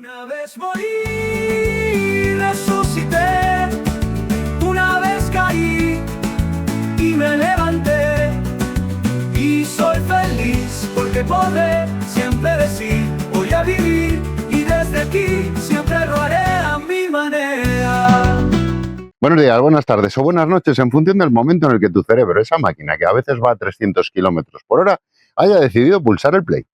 Una vez morí, resucité, una vez caí y me levanté, y soy feliz porque podré siempre decir, voy a vivir, y desde aquí siempre lo haré a mi manera. Buenos días, buenas tardes o buenas noches en función del momento en el que tu cerebro, esa máquina que a veces va a 300 kilómetros por hora, haya decidido pulsar el play.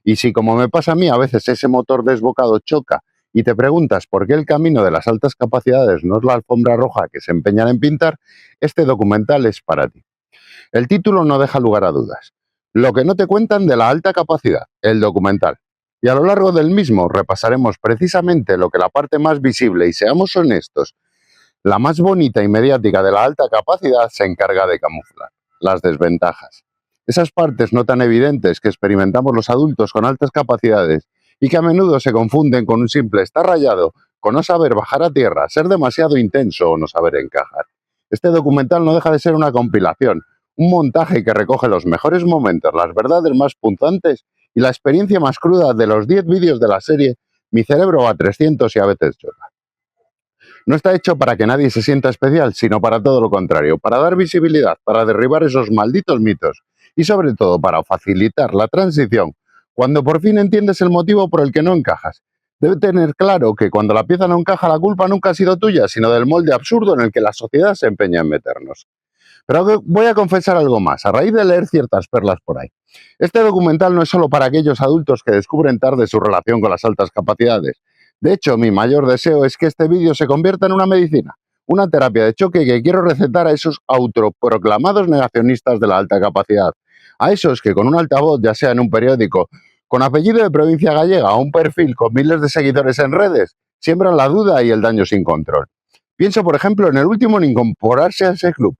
Y si, como me pasa a mí, a veces ese motor desbocado choca y te preguntas por qué el camino de las altas capacidades no es la alfombra roja que se empeñan en pintar, este documental es para ti. El título no deja lugar a dudas. Lo que no te cuentan de la alta capacidad, el documental. Y a lo largo del mismo repasaremos precisamente lo que la parte más visible, y seamos honestos, la más bonita y mediática de la alta capacidad se encarga de camuflar, las desventajas. Esas partes no tan evidentes que experimentamos los adultos con altas capacidades y que a menudo se confunden con un simple estar rayado, con no saber bajar a tierra, ser demasiado intenso o no saber encajar. Este documental no deja de ser una compilación, un montaje que recoge los mejores momentos, las verdades más punzantes y la experiencia más cruda de los 10 vídeos de la serie Mi cerebro va a 300 y a veces choca. No está hecho para que nadie se sienta especial, sino para todo lo contrario, para dar visibilidad, para derribar esos malditos mitos y sobre todo para facilitar la transición cuando por fin entiendes el motivo por el que no encajas. Debe tener claro que cuando la pieza no encaja, la culpa nunca ha sido tuya, sino del molde absurdo en el que la sociedad se empeña en meternos. Pero voy a confesar algo más, a raíz de leer ciertas perlas por ahí. Este documental no es solo para aquellos adultos que descubren tarde su relación con las altas capacidades. De hecho, mi mayor deseo es que este vídeo se convierta en una medicina, una terapia de choque que quiero recetar a esos autoproclamados negacionistas de la alta capacidad, a esos que con un altavoz, ya sea en un periódico, con apellido de provincia gallega o un perfil con miles de seguidores en redes, siembran la duda y el daño sin control. Pienso, por ejemplo, en el último en incorporarse a ese club.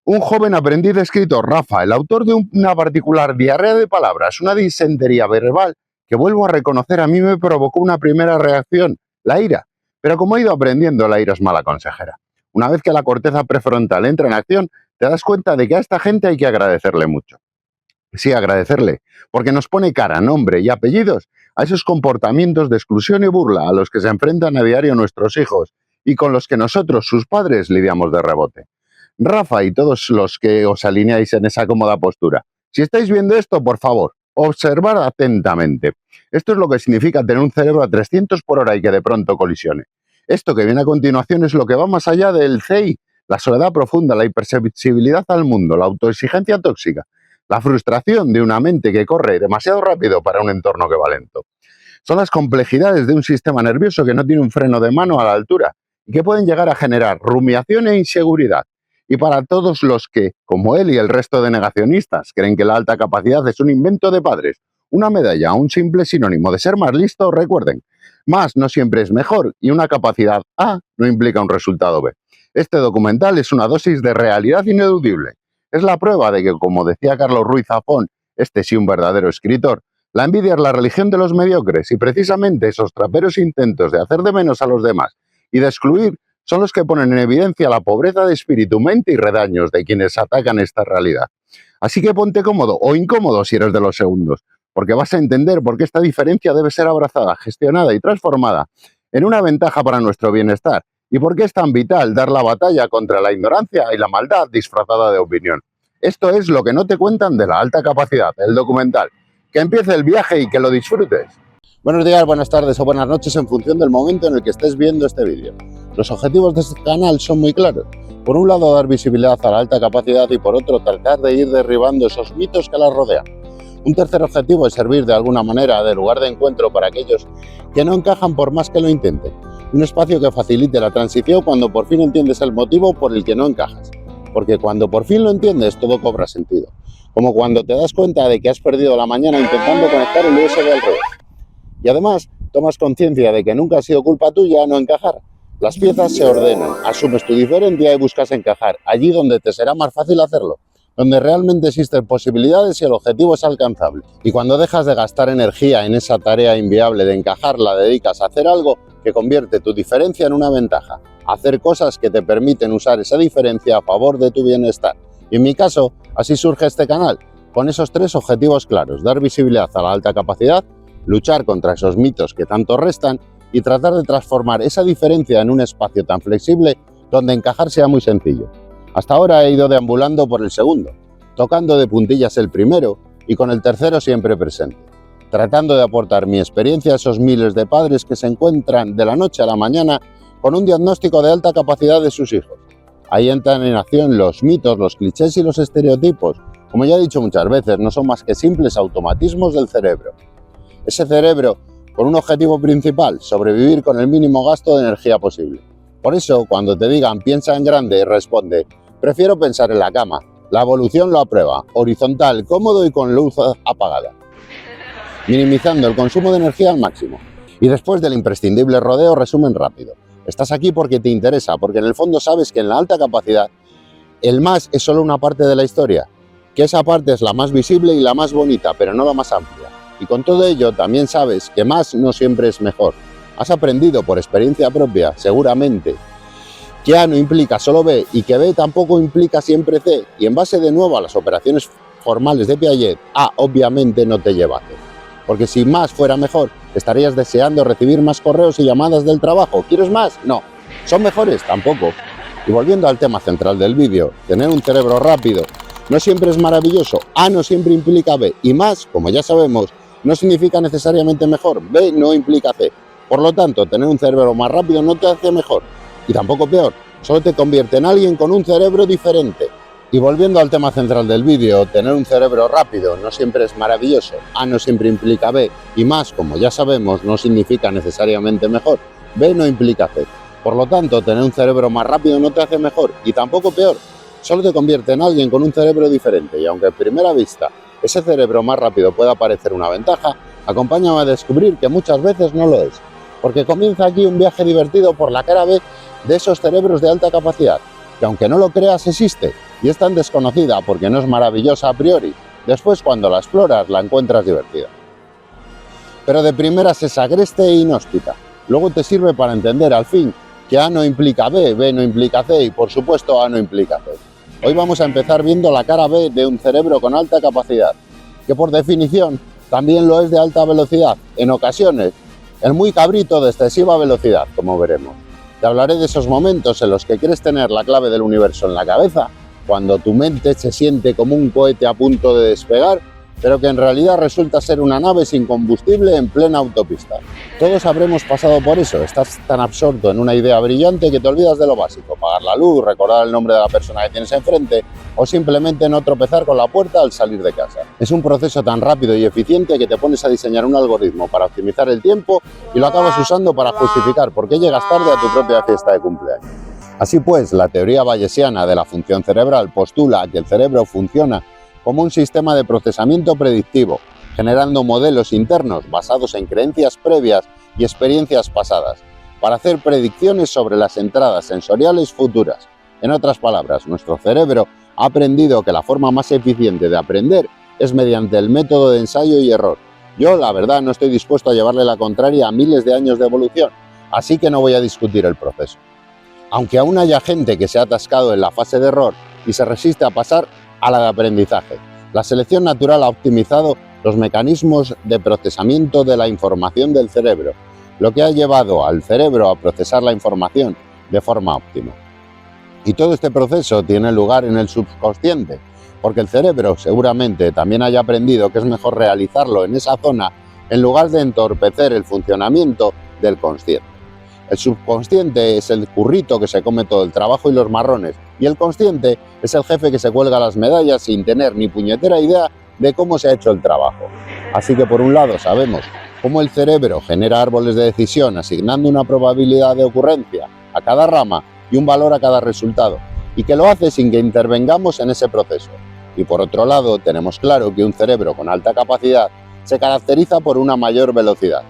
Un joven aprendiz de escritor, Rafa, el autor de una particular diarrea de palabras, una disentería verbal, que vuelvo a reconocer a mí me provocó una primera reacción, la ira. Pero como he ido aprendiendo, la ira es mala consejera. Una vez que la corteza prefrontal entra en acción, te das cuenta de que a esta gente hay que agradecerle mucho. Sí, agradecerle, porque nos pone cara, nombre y apellidos a esos comportamientos de exclusión y burla a los que se enfrentan a diario nuestros hijos y con los que nosotros, sus padres, lidiamos de rebote. Rafa y todos los que os alineáis en esa cómoda postura, si estáis viendo esto, por favor, observad atentamente. Esto es lo que significa tener un cerebro a 300 por hora y que de pronto colisione. Esto que viene a continuación es lo que va más allá del CI, la soledad profunda, la hipersensibilidad al mundo, la autoexigencia tóxica, la frustración de una mente que corre demasiado rápido para un entorno que va lento. Son las complejidades de un sistema nervioso que no tiene un freno de mano a la altura y que pueden llegar a generar rumiación e inseguridad. Y para todos los que, como él y el resto de negacionistas, creen que la alta capacidad es un invento de padres, una medalla o un simple sinónimo de ser más listo, recuerden, más no siempre es mejor y una capacidad A no implica un resultado B. Este documental es una dosis de realidad ineludible. Es la prueba de que, como decía Carlos Ruiz Zafón, este sí un verdadero escritor, la envidia es la religión de los mediocres y precisamente esos traperos intentos de hacer de menos a los demás y de excluir son los que ponen en evidencia la pobreza de espíritu, mente y redaños de quienes atacan esta realidad. Así que ponte cómodo o incómodo si eres de los segundos, porque vas a entender por qué esta diferencia debe ser abrazada, gestionada y transformada en una ventaja para nuestro bienestar y por qué es tan vital dar la batalla contra la ignorancia y la maldad disfrazada de opinión. Esto es lo que no te cuentan de la alta capacidad, el documental. Que empiece el viaje y que lo disfrutes. Buenos días, buenas tardes o buenas noches en función del momento en el que estés viendo este vídeo. Los objetivos de este canal son muy claros. Por un lado, dar visibilidad a la alta capacidad y por otro, tratar de ir derribando esos mitos que la rodean. Un tercer objetivo es servir de alguna manera de lugar de encuentro para aquellos que no encajan por más que lo intenten. Un espacio que facilite la transición cuando por fin entiendes el motivo por el que no encajas. Porque cuando por fin lo entiendes, todo cobra sentido. Como cuando te das cuenta de que has perdido la mañana intentando conectar el USB al revés. Y además, tomas conciencia de que nunca ha sido culpa tuya no encajar. Las piezas se ordenan, asumes tu diferencia y buscas encajar, allí donde te será más fácil hacerlo, donde realmente existen posibilidades y el objetivo es alcanzable. Y cuando dejas de gastar energía en esa tarea inviable de encajar, la dedicas a hacer algo que convierte tu diferencia en una ventaja, hacer cosas que te permiten usar esa diferencia a favor de tu bienestar. Y en mi caso, así surge este canal, con esos tres objetivos claros: dar visibilidad a la alta capacidad, luchar contra esos mitos que tanto restan y tratar de transformar esa diferencia en un espacio tan flexible donde encajar sea muy sencillo. Hasta ahora he ido deambulando por el segundo, tocando de puntillas el primero y con el tercero siempre presente, tratando de aportar mi experiencia a esos miles de padres que se encuentran de la noche a la mañana con un diagnóstico de alta capacidad de sus hijos. Ahí entran en acción los mitos, los clichés y los estereotipos. Como ya he dicho muchas veces, no son más que simples automatismos del cerebro. Ese cerebro con un objetivo principal, sobrevivir con el mínimo gasto de energía posible. Por eso, cuando te digan piensa en grande, responde, prefiero pensar en la cama. La evolución lo aprueba, horizontal, cómodo y con luz apagada, minimizando el consumo de energía al máximo. Y después del imprescindible rodeo, resumen rápido. Estás aquí porque te interesa, porque en el fondo sabes que en la alta capacidad el más es solo una parte de la historia, que esa parte es la más visible y la más bonita, pero no la más amplia. Y con todo ello también sabes que más no siempre es mejor. Has aprendido por experiencia propia, seguramente, que A no implica solo B y que B tampoco implica siempre C, y en base de nuevo a las operaciones formales de Piaget, A obviamente no te lleva a C. Porque si más fuera mejor, estarías deseando recibir más correos y llamadas del trabajo. ¿Quieres más? No. ¿Son mejores? Tampoco. Y volviendo al tema central del vídeo, tener un cerebro rápido no siempre es maravilloso. A no siempre implica B. Y más, como ya sabemos, no significa necesariamente mejor. B no implica C. Por lo tanto, tener un cerebro más rápido no te hace mejor. Y tampoco peor. Solo te convierte en alguien con un cerebro diferente. Y volviendo al tema central del vídeo, tener un cerebro rápido no siempre es maravilloso, A no siempre implica B, y más, como ya sabemos, no significa necesariamente mejor, B no implica C. Por lo tanto, tener un cerebro más rápido no te hace mejor, y tampoco peor, solo te convierte en alguien con un cerebro diferente, y aunque a primera vista ese cerebro más rápido pueda parecer una ventaja, acompáñame a descubrir que muchas veces no lo es, porque comienza aquí un viaje divertido por la cara B de esos cerebros de alta capacidad, que aunque no lo creas existe, y es tan desconocida porque no es maravillosa a priori. Después, cuando la exploras, la encuentras divertida. Pero de primeras es agreste e inhóspita. Luego te sirve para entender al fin que A no implica B, B no implica C y por supuesto A no implica C. Hoy vamos a empezar viendo la cara B de un cerebro con alta capacidad, que por definición también lo es de alta velocidad, en ocasiones el muy cabrito de excesiva velocidad, como veremos. Te hablaré de esos momentos en los que quieres tener la clave del universo en la cabeza, cuando tu mente se siente como un cohete a punto de despegar, pero que en realidad resulta ser una nave sin combustible en plena autopista. Todos habremos pasado por eso, estás tan absorto en una idea brillante que te olvidas de lo básico, pagar la luz, recordar el nombre de la persona que tienes enfrente o simplemente no tropezar con la puerta al salir de casa. Es un proceso tan rápido y eficiente que te pones a diseñar un algoritmo para optimizar el tiempo y lo acabas usando para justificar por qué llegas tarde a tu propia fiesta de cumpleaños. Así pues, la teoría bayesiana de la función cerebral postula que el cerebro funciona como un sistema de procesamiento predictivo, generando modelos internos basados en creencias previas y experiencias pasadas, para hacer predicciones sobre las entradas sensoriales futuras. En otras palabras, nuestro cerebro ha aprendido que la forma más eficiente de aprender es mediante el método de ensayo y error. Yo, la verdad, no estoy dispuesto a llevarle la contraria a miles de años de evolución, así que no voy a discutir el proceso. Aunque aún haya gente que se ha atascado en la fase de error y se resiste a pasar a la de aprendizaje, la selección natural ha optimizado los mecanismos de procesamiento de la información del cerebro, lo que ha llevado al cerebro a procesar la información de forma óptima. Y todo este proceso tiene lugar en el subconsciente, porque el cerebro seguramente también haya aprendido que es mejor realizarlo en esa zona en lugar de entorpecer el funcionamiento del consciente. El subconsciente es el currito que se come todo el trabajo y los marrones, y el consciente es el jefe que se cuelga las medallas sin tener ni puñetera idea de cómo se ha hecho el trabajo. Así que por un lado sabemos cómo el cerebro genera árboles de decisión asignando una probabilidad de ocurrencia a cada rama y un valor a cada resultado, y que lo hace sin que intervengamos en ese proceso. Y por otro lado tenemos claro que un cerebro con alta capacidad se caracteriza por una mayor velocidad.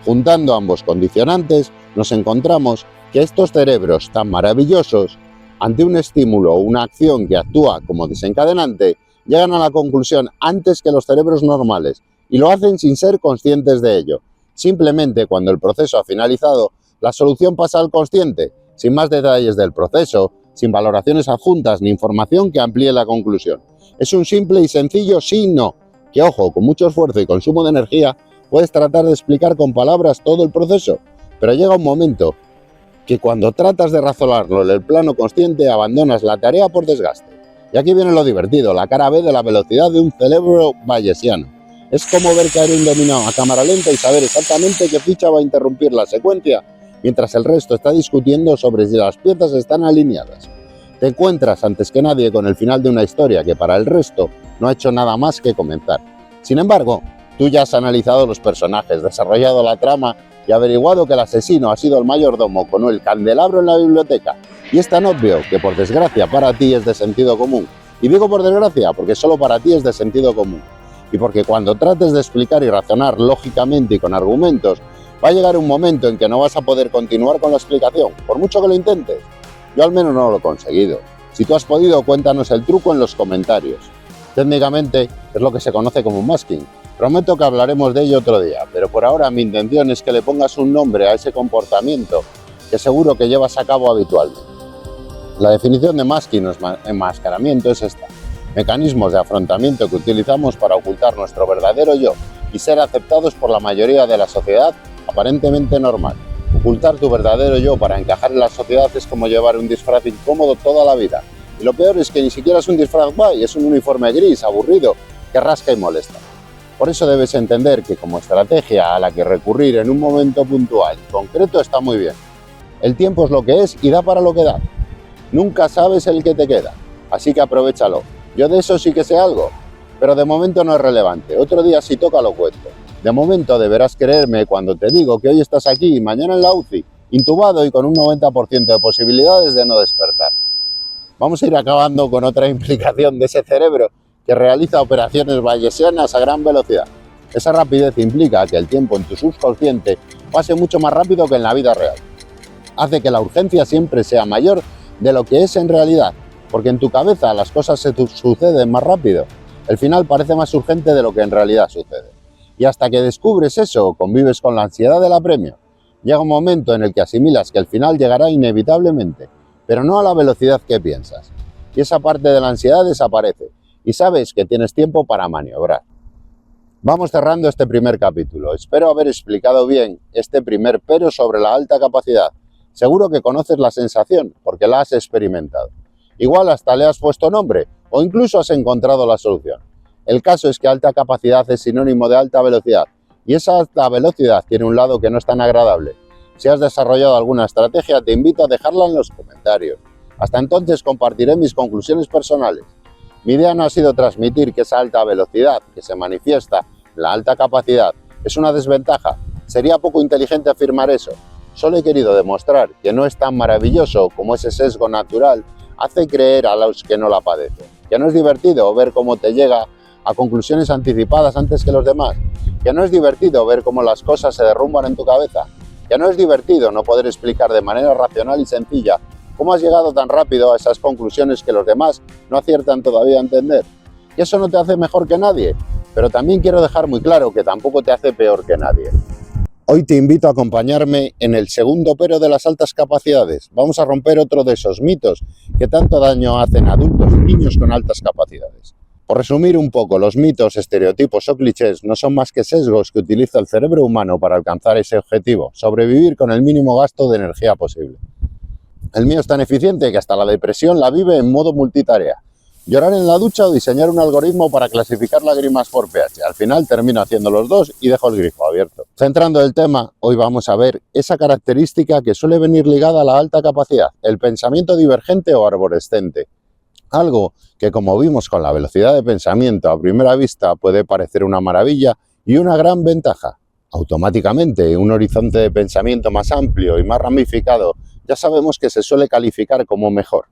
Juntando ambos condicionantes, nos encontramos que estos cerebros tan maravillosos, ante un estímulo o una acción que actúa como desencadenante, llegan a la conclusión antes que los cerebros normales y lo hacen sin ser conscientes de ello. Simplemente cuando el proceso ha finalizado, la solución pasa al consciente, sin más detalles del proceso, sin valoraciones adjuntas ni información que amplíe la conclusión. Es un simple y sencillo sí-no, que ojo, con mucho esfuerzo y consumo de energía, puedes tratar de explicar con palabras todo el proceso, Pero llega un momento que cuando tratas de razonarlo en el plano consciente abandonas la tarea por desgaste. Y aquí viene lo divertido, la cara B de la velocidad de un cerebro bayesiano. Es como ver caer un dominó a cámara lenta y saber exactamente qué ficha va a interrumpir la secuencia, mientras el resto está discutiendo sobre si las piezas están alineadas. Te encuentras antes que nadie con el final de una historia que para el resto no ha hecho nada más que comenzar. Sin embargo, tú ya has analizado los personajes, desarrollado la trama y averiguado que el asesino ha sido el mayordomo con el candelabro en la biblioteca. Y es tan obvio que por desgracia para ti es de sentido común. Y digo por desgracia porque solo para ti es de sentido común. Y porque cuando trates de explicar y razonar lógicamente y con argumentos, va a llegar un momento en que no vas a poder continuar con la explicación, por mucho que lo intentes. Yo al menos no lo he conseguido. Si tú has podido, cuéntanos el truco en los comentarios. Técnicamente es lo que se conoce como masking. Prometo que hablaremos de ello otro día, pero por ahora mi intención es que le pongas un nombre a ese comportamiento que seguro que llevas a cabo habitualmente. La definición de masking o enmascaramiento es esta: mecanismos de afrontamiento que utilizamos para ocultar nuestro verdadero yo y ser aceptados por la mayoría de la sociedad aparentemente normal. Ocultar tu verdadero yo para encajar en la sociedad es como llevar un disfraz incómodo toda la vida. Y lo peor es que ni siquiera es un disfraz guay, es un uniforme gris, aburrido, que rasca y molesta. Por eso debes entender que como estrategia a la que recurrir en un momento puntual y concreto está muy bien. El tiempo es lo que es y da para lo que da. Nunca sabes el que te queda, así que aprovéchalo. Yo de eso sí que sé algo, pero de momento no es relevante. Otro día si toca lo cuento. De momento deberás creerme cuando te digo que hoy estás aquí y mañana en la UCI, intubado y con un 90% de posibilidades de no despertar. Vamos a ir acabando con otra implicación de ese cerebro que realiza operaciones bayesianas a gran velocidad. Esa rapidez implica que el tiempo en tu subconsciente pase mucho más rápido que en la vida real. Hace que la urgencia siempre sea mayor de lo que es en realidad, porque en tu cabeza las cosas se suceden más rápido. El final parece más urgente de lo que en realidad sucede. Y hasta que descubres eso, convives con la ansiedad del apremio. Llega un momento en el que asimilas que el final llegará inevitablemente, pero no a la velocidad que piensas. Y esa parte de la ansiedad desaparece, y sabes que tienes tiempo para maniobrar. Vamos cerrando este primer capítulo. Espero haber explicado bien este primer pero sobre la alta capacidad. Seguro que conoces la sensación, porque la has experimentado. Igual hasta le has puesto nombre, o incluso has encontrado la solución. El caso es que alta capacidad es sinónimo de alta velocidad, y esa alta velocidad tiene un lado que no es tan agradable. Si has desarrollado alguna estrategia, te invito a dejarla en los comentarios. Hasta entonces compartiré mis conclusiones personales. Mi idea no ha sido transmitir que esa alta velocidad que se manifiesta en la alta capacidad es una desventaja. Sería poco inteligente afirmar eso. Solo he querido demostrar que no es tan maravilloso como ese sesgo natural hace creer a los que no la padecen. Que no es divertido ver cómo te llega a conclusiones anticipadas antes que los demás. Que no es divertido ver cómo las cosas se derrumban en tu cabeza. Que no es divertido no poder explicar de manera racional y sencilla cómo has llegado tan rápido a esas conclusiones que los demás no aciertan todavía a entender. Y eso no te hace mejor que nadie, pero también quiero dejar muy claro que tampoco te hace peor que nadie. Hoy te invito a acompañarme en el segundo pero de las altas capacidades. Vamos a romper otro de esos mitos que tanto daño hacen a adultos y niños con altas capacidades. Por resumir un poco, los mitos, estereotipos o clichés no son más que sesgos que utiliza el cerebro humano para alcanzar ese objetivo, sobrevivir con el mínimo gasto de energía posible. El mío es tan eficiente que hasta la depresión la vive en modo multitarea. Llorar en la ducha o diseñar un algoritmo para clasificar lágrimas por pH. Al final termino haciendo los dos y dejo el grifo abierto. Centrando el tema, hoy vamos a ver esa característica que suele venir ligada a la alta capacidad, el pensamiento divergente o arborescente. Algo que, como vimos con la velocidad de pensamiento a primera vista, puede parecer una maravilla y una gran ventaja. Automáticamente, un horizonte de pensamiento más amplio y más ramificado ya sabemos que se suele calificar como mejor.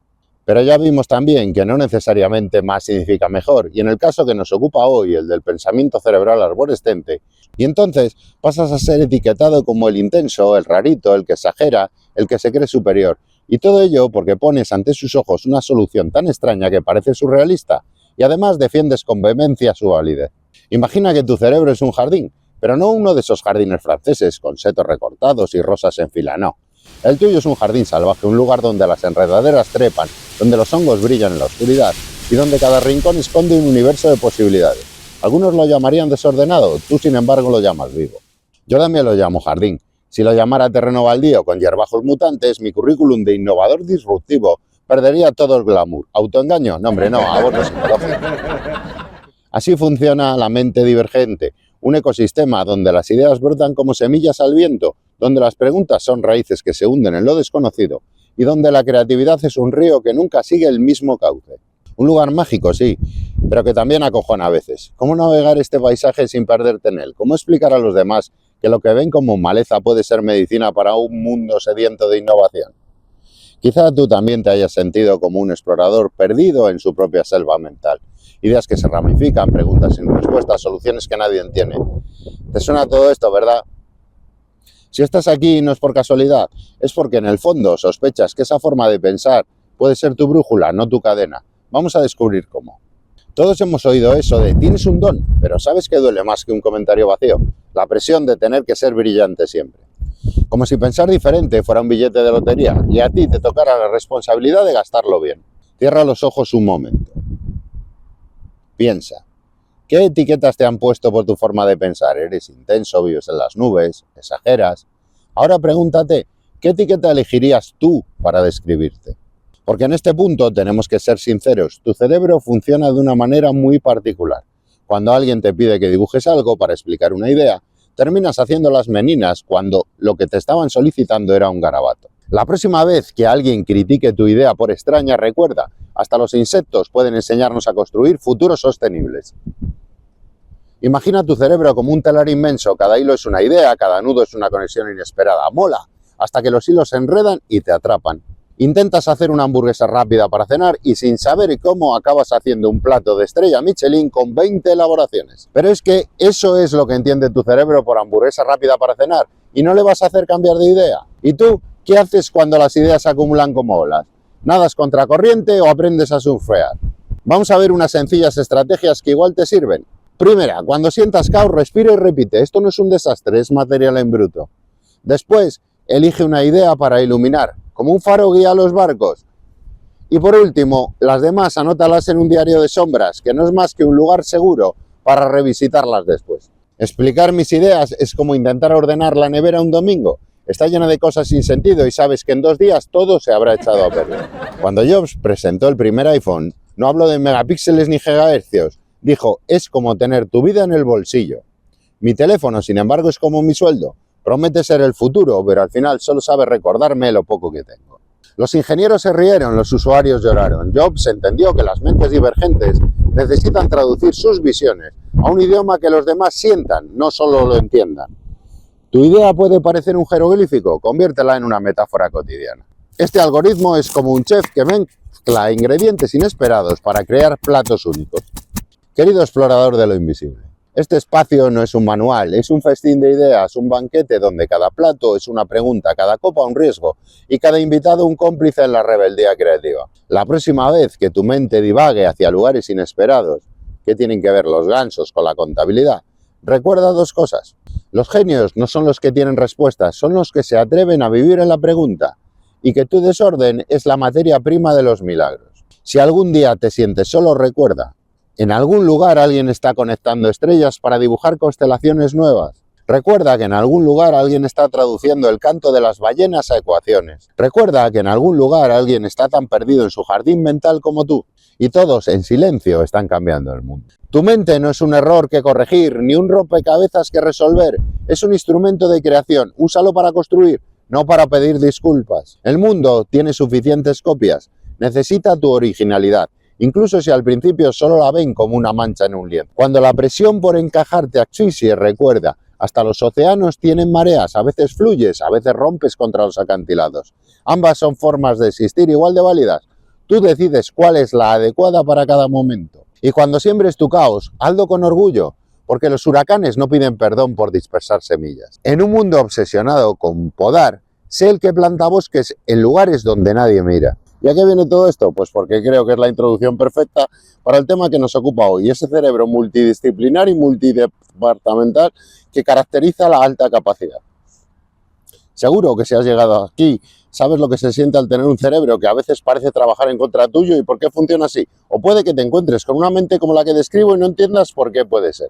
Pero ya vimos también que no necesariamente más significa mejor, y en el caso que nos ocupa hoy, el del pensamiento cerebral arborescente, y entonces pasas a ser etiquetado como el intenso, el rarito, el que exagera, el que se cree superior. Y todo ello porque pones ante sus ojos una solución tan extraña que parece surrealista, y además defiendes con vehemencia su validez. Imagina que tu cerebro es un jardín, pero no uno de esos jardines franceses con setos recortados y rosas en fila, no. El tuyo es un jardín salvaje, un lugar donde las enredaderas trepan, donde los hongos brillan en la oscuridad y donde cada rincón esconde un universo de posibilidades. Algunos lo llamarían desordenado, tú sin embargo lo llamas vivo. Yo también lo llamo jardín, Si lo llamara terreno baldío con hierbajos mutantes, mi currículum de innovador disruptivo perdería todo el glamour. ¿Autoengaño? No, hombre, no, aborto psicológico. Así funciona la mente divergente, un ecosistema donde las ideas brotan como semillas al viento, donde las preguntas son raíces que se hunden en lo desconocido y donde la creatividad es un río que nunca sigue el mismo cauce. Un lugar mágico, sí, pero que también acojona a veces. ¿Cómo navegar este paisaje sin perderte en él? ¿Cómo explicar a los demás que lo que ven como maleza puede ser medicina para un mundo sediento de innovación? Quizá tú también te hayas sentido como un explorador perdido en su propia selva mental. Ideas que se ramifican, preguntas sin respuestas, soluciones que nadie entiende. ¿Te suena todo esto, verdad? Si estás aquí no es por casualidad, es porque en el fondo sospechas que esa forma de pensar puede ser tu brújula, no tu cadena. Vamos a descubrir cómo. Todos hemos oído eso de tienes un don, pero ¿sabes qué duele más que un comentario vacío? La presión de tener que ser brillante siempre. Como si pensar diferente fuera un billete de lotería y a ti te tocara la responsabilidad de gastarlo bien. Cierra los ojos un momento. Piensa, ¿qué etiquetas te han puesto por tu forma de pensar? ¿Eres intenso, vives en las nubes, exageras? Ahora pregúntate, ¿qué etiqueta elegirías tú para describirte? Porque en este punto tenemos que ser sinceros, tu cerebro funciona de una manera muy particular. Cuando alguien te pide que dibujes algo para explicar una idea, terminas haciendo las meninas cuando lo que te estaban solicitando era un garabato. La próxima vez que alguien critique tu idea por extraña, recuerda, hasta los insectos pueden enseñarnos a construir futuros sostenibles. Imagina tu cerebro como un telar inmenso, cada hilo es una idea, cada nudo es una conexión inesperada. Mola, hasta que los hilos se enredan y te atrapan. Intentas hacer una hamburguesa rápida para cenar y sin saber cómo acabas haciendo un plato de estrella Michelin con 20 elaboraciones. Pero es que eso es lo que entiende tu cerebro por hamburguesa rápida para cenar y no le vas a hacer cambiar de idea. ¿Y tú qué haces cuando las ideas se acumulan como olas? ¿Nadas contracorriente o aprendes a surfear? Vamos a ver unas sencillas estrategias que igual te sirven. Primera, cuando sientas caos, respira y repite. Esto no es un desastre, es material en bruto. Después, elige una idea para iluminar, como un faro guía a los barcos. Y por último, las demás anótalas en un diario de sombras, que no es más que un lugar seguro para revisitarlas después. Explicar mis ideas es como intentar ordenar la nevera un domingo. Está llena de cosas sin sentido y sabes que en 2 días todo se habrá echado a perder. Cuando Jobs presentó el primer iPhone, no habló de megapíxeles ni gigahercios. Dijo, es como tener tu vida en el bolsillo. Mi teléfono, sin embargo, es como mi sueldo. Promete ser el futuro, pero al final solo sabe recordarme lo poco que tengo. Los ingenieros se rieron, los usuarios lloraron. Jobs entendió que las mentes divergentes necesitan traducir sus visiones a un idioma que los demás sientan, no solo lo entiendan. ¿Tu idea puede parecer un jeroglífico? Conviértela en una metáfora cotidiana. Este algoritmo es como un chef que mezcla ingredientes inesperados para crear platos únicos. Querido explorador de lo invisible, este espacio no es un manual, es un festín de ideas, un banquete donde cada plato es una pregunta, cada copa un riesgo y cada invitado un cómplice en la rebeldía creativa. La próxima vez que tu mente divague hacia lugares inesperados, ¿qué tienen que ver los gansos con la contabilidad? Recuerda 2 cosas. Los genios no son los que tienen respuestas, son los que se atreven a vivir en la pregunta y que tu desorden es la materia prima de los milagros. Si algún día te sientes solo, recuerda, en algún lugar alguien está conectando estrellas para dibujar constelaciones nuevas. Recuerda que en algún lugar alguien está traduciendo el canto de las ballenas a ecuaciones. Recuerda que en algún lugar alguien está tan perdido en su jardín mental como tú. Y todos, en silencio, están cambiando el mundo. Tu mente no es un error que corregir, ni un rompecabezas que resolver. Es un instrumento de creación. Úsalo para construir, no para pedir disculpas. El mundo tiene suficientes copias. Necesita tu originalidad. Incluso si al principio solo la ven como una mancha en un lienzo. Cuando la presión por encajar te asfixie, recuerda, hasta los océanos tienen mareas, a veces fluyes, a veces rompes contra los acantilados. Ambas son formas de existir igual de válidas. Tú decides cuál es la adecuada para cada momento. Y cuando siembres tu caos, hazlo con orgullo, porque los huracanes no piden perdón por dispersar semillas. En un mundo obsesionado con podar, sé el que planta bosques en lugares donde nadie mira. ¿Y a qué viene todo esto? Pues porque creo que es la introducción perfecta para el tema que nos ocupa hoy, ese cerebro multidisciplinar y multidepartamental que caracteriza la alta capacidad. Seguro que si has llegado aquí, sabes lo que se siente al tener un cerebro que a veces parece trabajar en contra tuyo y por qué funciona así. O puede que te encuentres con una mente como la que describo y no entiendas por qué puede ser.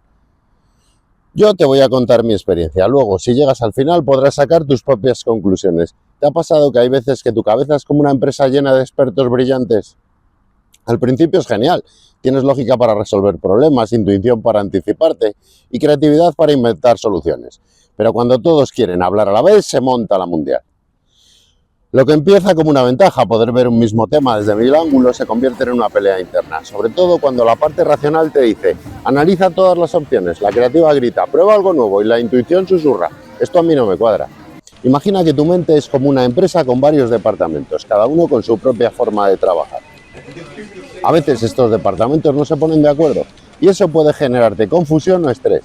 Yo te voy a contar mi experiencia. Luego, si llegas al final, podrás sacar tus propias conclusiones. ¿Te ha pasado que hay veces que tu cabeza es como una empresa llena de expertos brillantes? Al principio es genial. Tienes lógica para resolver problemas, intuición para anticiparte y creatividad para inventar soluciones. Pero cuando todos quieren hablar a la vez, se monta la mundial. Lo que empieza como una ventaja, poder ver un mismo tema desde mil ángulos, se convierte en una pelea interna. Sobre todo cuando la parte racional te dice, analiza todas las opciones, la creativa grita, prueba algo nuevo y la intuición susurra, esto a mí no me cuadra. Imagina que tu mente es como una empresa con varios departamentos, cada uno con su propia forma de trabajar. A veces estos departamentos no se ponen de acuerdo y eso puede generarte confusión o estrés.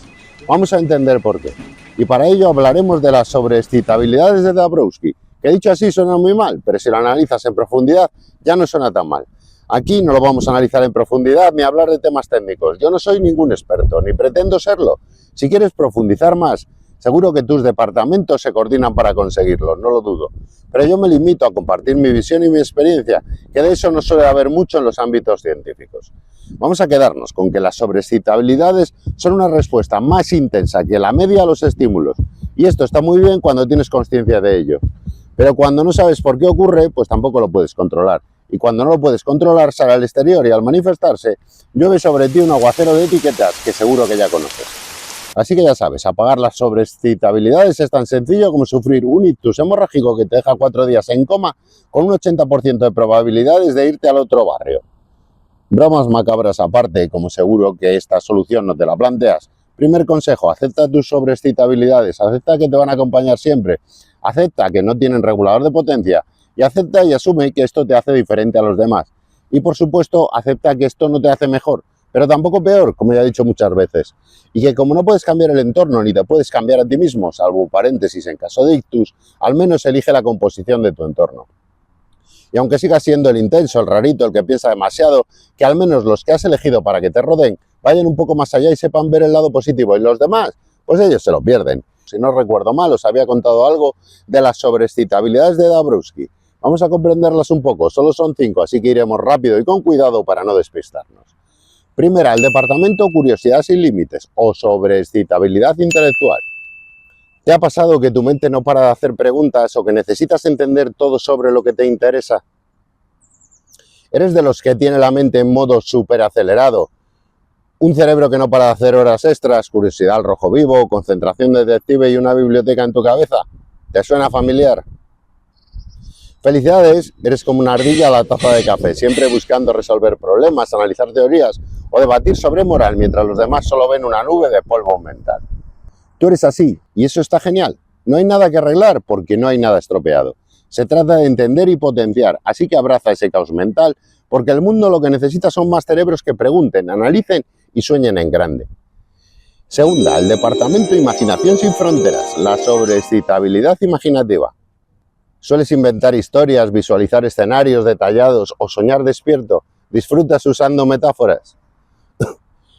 Vamos a entender por qué. Y para ello hablaremos de las sobreexcitabilidades de Dabrowski, que dicho así suena muy mal, pero si lo analizas en profundidad ya no suena tan mal. Aquí no lo vamos a analizar en profundidad ni hablar de temas técnicos. Yo no soy ningún experto, ni pretendo serlo. Si quieres profundizar más, seguro que tus departamentos se coordinan para conseguirlo, no lo dudo. Pero yo me limito a compartir mi visión y mi experiencia, que de eso no suele haber mucho en los ámbitos científicos. Vamos a quedarnos con que las sobreexcitabilidades son una respuesta más intensa que la media a los estímulos. Y esto está muy bien cuando tienes conciencia de ello. Pero cuando no sabes por qué ocurre, pues tampoco lo puedes controlar. Y cuando no lo puedes controlar, sale al exterior y al manifestarse, llueve sobre ti un aguacero de etiquetas que seguro que ya conoces. Así que ya sabes, apagar las sobreexcitabilidades es tan sencillo como sufrir un ictus hemorrágico que te deja 4 días en coma con un 80% de probabilidades de irte al otro barrio. Bromas macabras aparte, como seguro que esta solución no te la planteas. Primer consejo, acepta tus sobreexcitabilidades, acepta que te van a acompañar siempre, acepta que no tienen regulador de potencia y acepta y asume que esto te hace diferente a los demás. Y por supuesto, acepta que esto no te hace mejor, pero tampoco peor, como ya he dicho muchas veces. Y que como no puedes cambiar el entorno ni te puedes cambiar a ti mismo, salvo paréntesis en caso de ictus, al menos elige la composición de tu entorno. Y aunque sigas siendo el intenso, el rarito, el que piensa demasiado, que al menos los que has elegido para que te rodeen vayan un poco más allá y sepan ver el lado positivo. Y los demás, pues ellos se lo pierden. Si no recuerdo mal, os había contado algo de las sobreexcitabilidades de Dabrowski. Vamos a comprenderlas un poco, solo son 5, así que iremos rápido y con cuidado para no despistarnos. Primera, el departamento curiosidad sin límites o sobreexcitabilidad intelectual. ¿Te ha pasado que tu mente no para de hacer preguntas o que necesitas entender todo sobre lo que te interesa? ¿Eres de los que tiene la mente en modo súper acelerado? ¿Un cerebro que no para de hacer horas extras, curiosidad al rojo vivo, concentración detective y una biblioteca en tu cabeza? ¿Te suena familiar? Felicidades, eres como una ardilla a la taza de café, siempre buscando resolver problemas, analizar teorías o debatir sobre moral mientras los demás solo ven una nube de polvo mental. Tú eres así, y eso está genial. No hay nada que arreglar porque no hay nada estropeado. Se trata de entender y potenciar, así que abraza ese caos mental, porque el mundo lo que necesita son más cerebros que pregunten, analicen y sueñen en grande. Segunda, el departamento Imaginación sin fronteras, la sobreexcitabilidad imaginativa. ¿Sueles inventar historias, visualizar escenarios detallados o soñar despierto? ¿Disfrutas usando metáforas?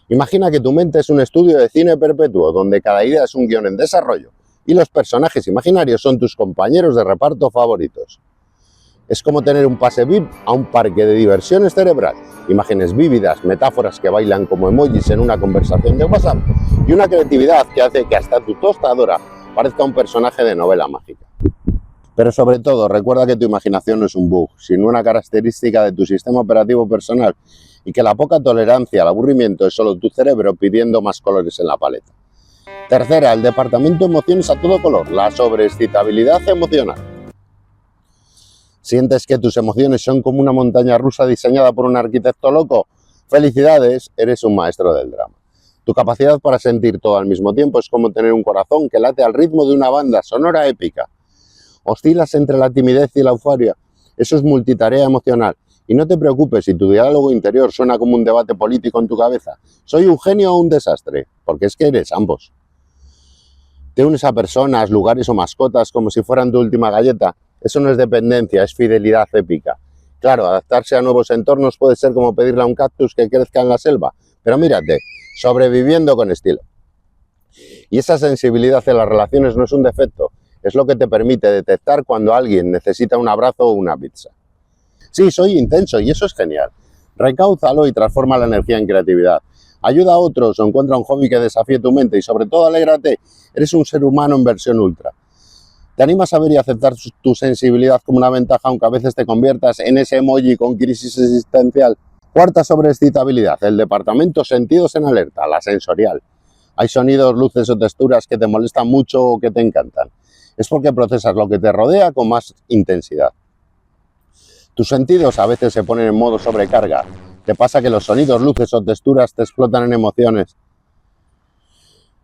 Imagina que tu mente es un estudio de cine perpetuo, donde cada idea es un guión en desarrollo y los personajes imaginarios son tus compañeros de reparto favoritos. Es como tener un pase VIP a un parque de diversiones cerebral, imágenes vívidas, metáforas que bailan como emojis en una conversación de WhatsApp y una creatividad que hace que hasta tu tostadora parezca un personaje de novela mágica. Pero sobre todo, recuerda que tu imaginación no es un bug, sino una característica de tu sistema operativo personal y que la poca tolerancia al aburrimiento es solo tu cerebro pidiendo más colores en la paleta. Tercera, el departamento emociones a todo color, la sobreexcitabilidad emocional. ¿Sientes que tus emociones son como una montaña rusa diseñada por un arquitecto loco? Felicidades, eres un maestro del drama. Tu capacidad para sentir todo al mismo tiempo es como tener un corazón que late al ritmo de una banda sonora épica. Oscilas entre la timidez y la euforia. Eso es multitarea emocional. Y no te preocupes si tu diálogo interior suena como un debate político en tu cabeza. ¿Soy un genio o un desastre? Porque es que eres ambos. ¿Te unes a personas, lugares o mascotas como si fueran tu última galleta? Eso no es dependencia, es fidelidad épica. Claro, adaptarse a nuevos entornos puede ser como pedirle a un cactus que crezca en la selva. Pero mírate, sobreviviendo con estilo. Y esa sensibilidad en las relaciones no es un defecto. Es lo que te permite detectar cuando alguien necesita un abrazo o una pizza. Sí, soy intenso y eso es genial. Recáuzalo y transforma la energía en creatividad. ayuda a otros o encuentra un hobby que desafíe tu mente y sobre todo alégrate, eres un ser humano en versión ultra. ¿Te animas a ver y aceptar tu sensibilidad como una ventaja, aunque a veces te conviertas en ese emoji con crisis existencial? Cuarta sobreexcitabilidad, el departamento sentidos en alerta, la sensorial. Hay sonidos, luces o texturas que te molestan mucho o que te encantan. Es porque procesas lo que te rodea con más intensidad. Tus sentidos a veces se ponen en modo sobrecarga. Te pasa que los sonidos, luces o texturas te explotan en emociones.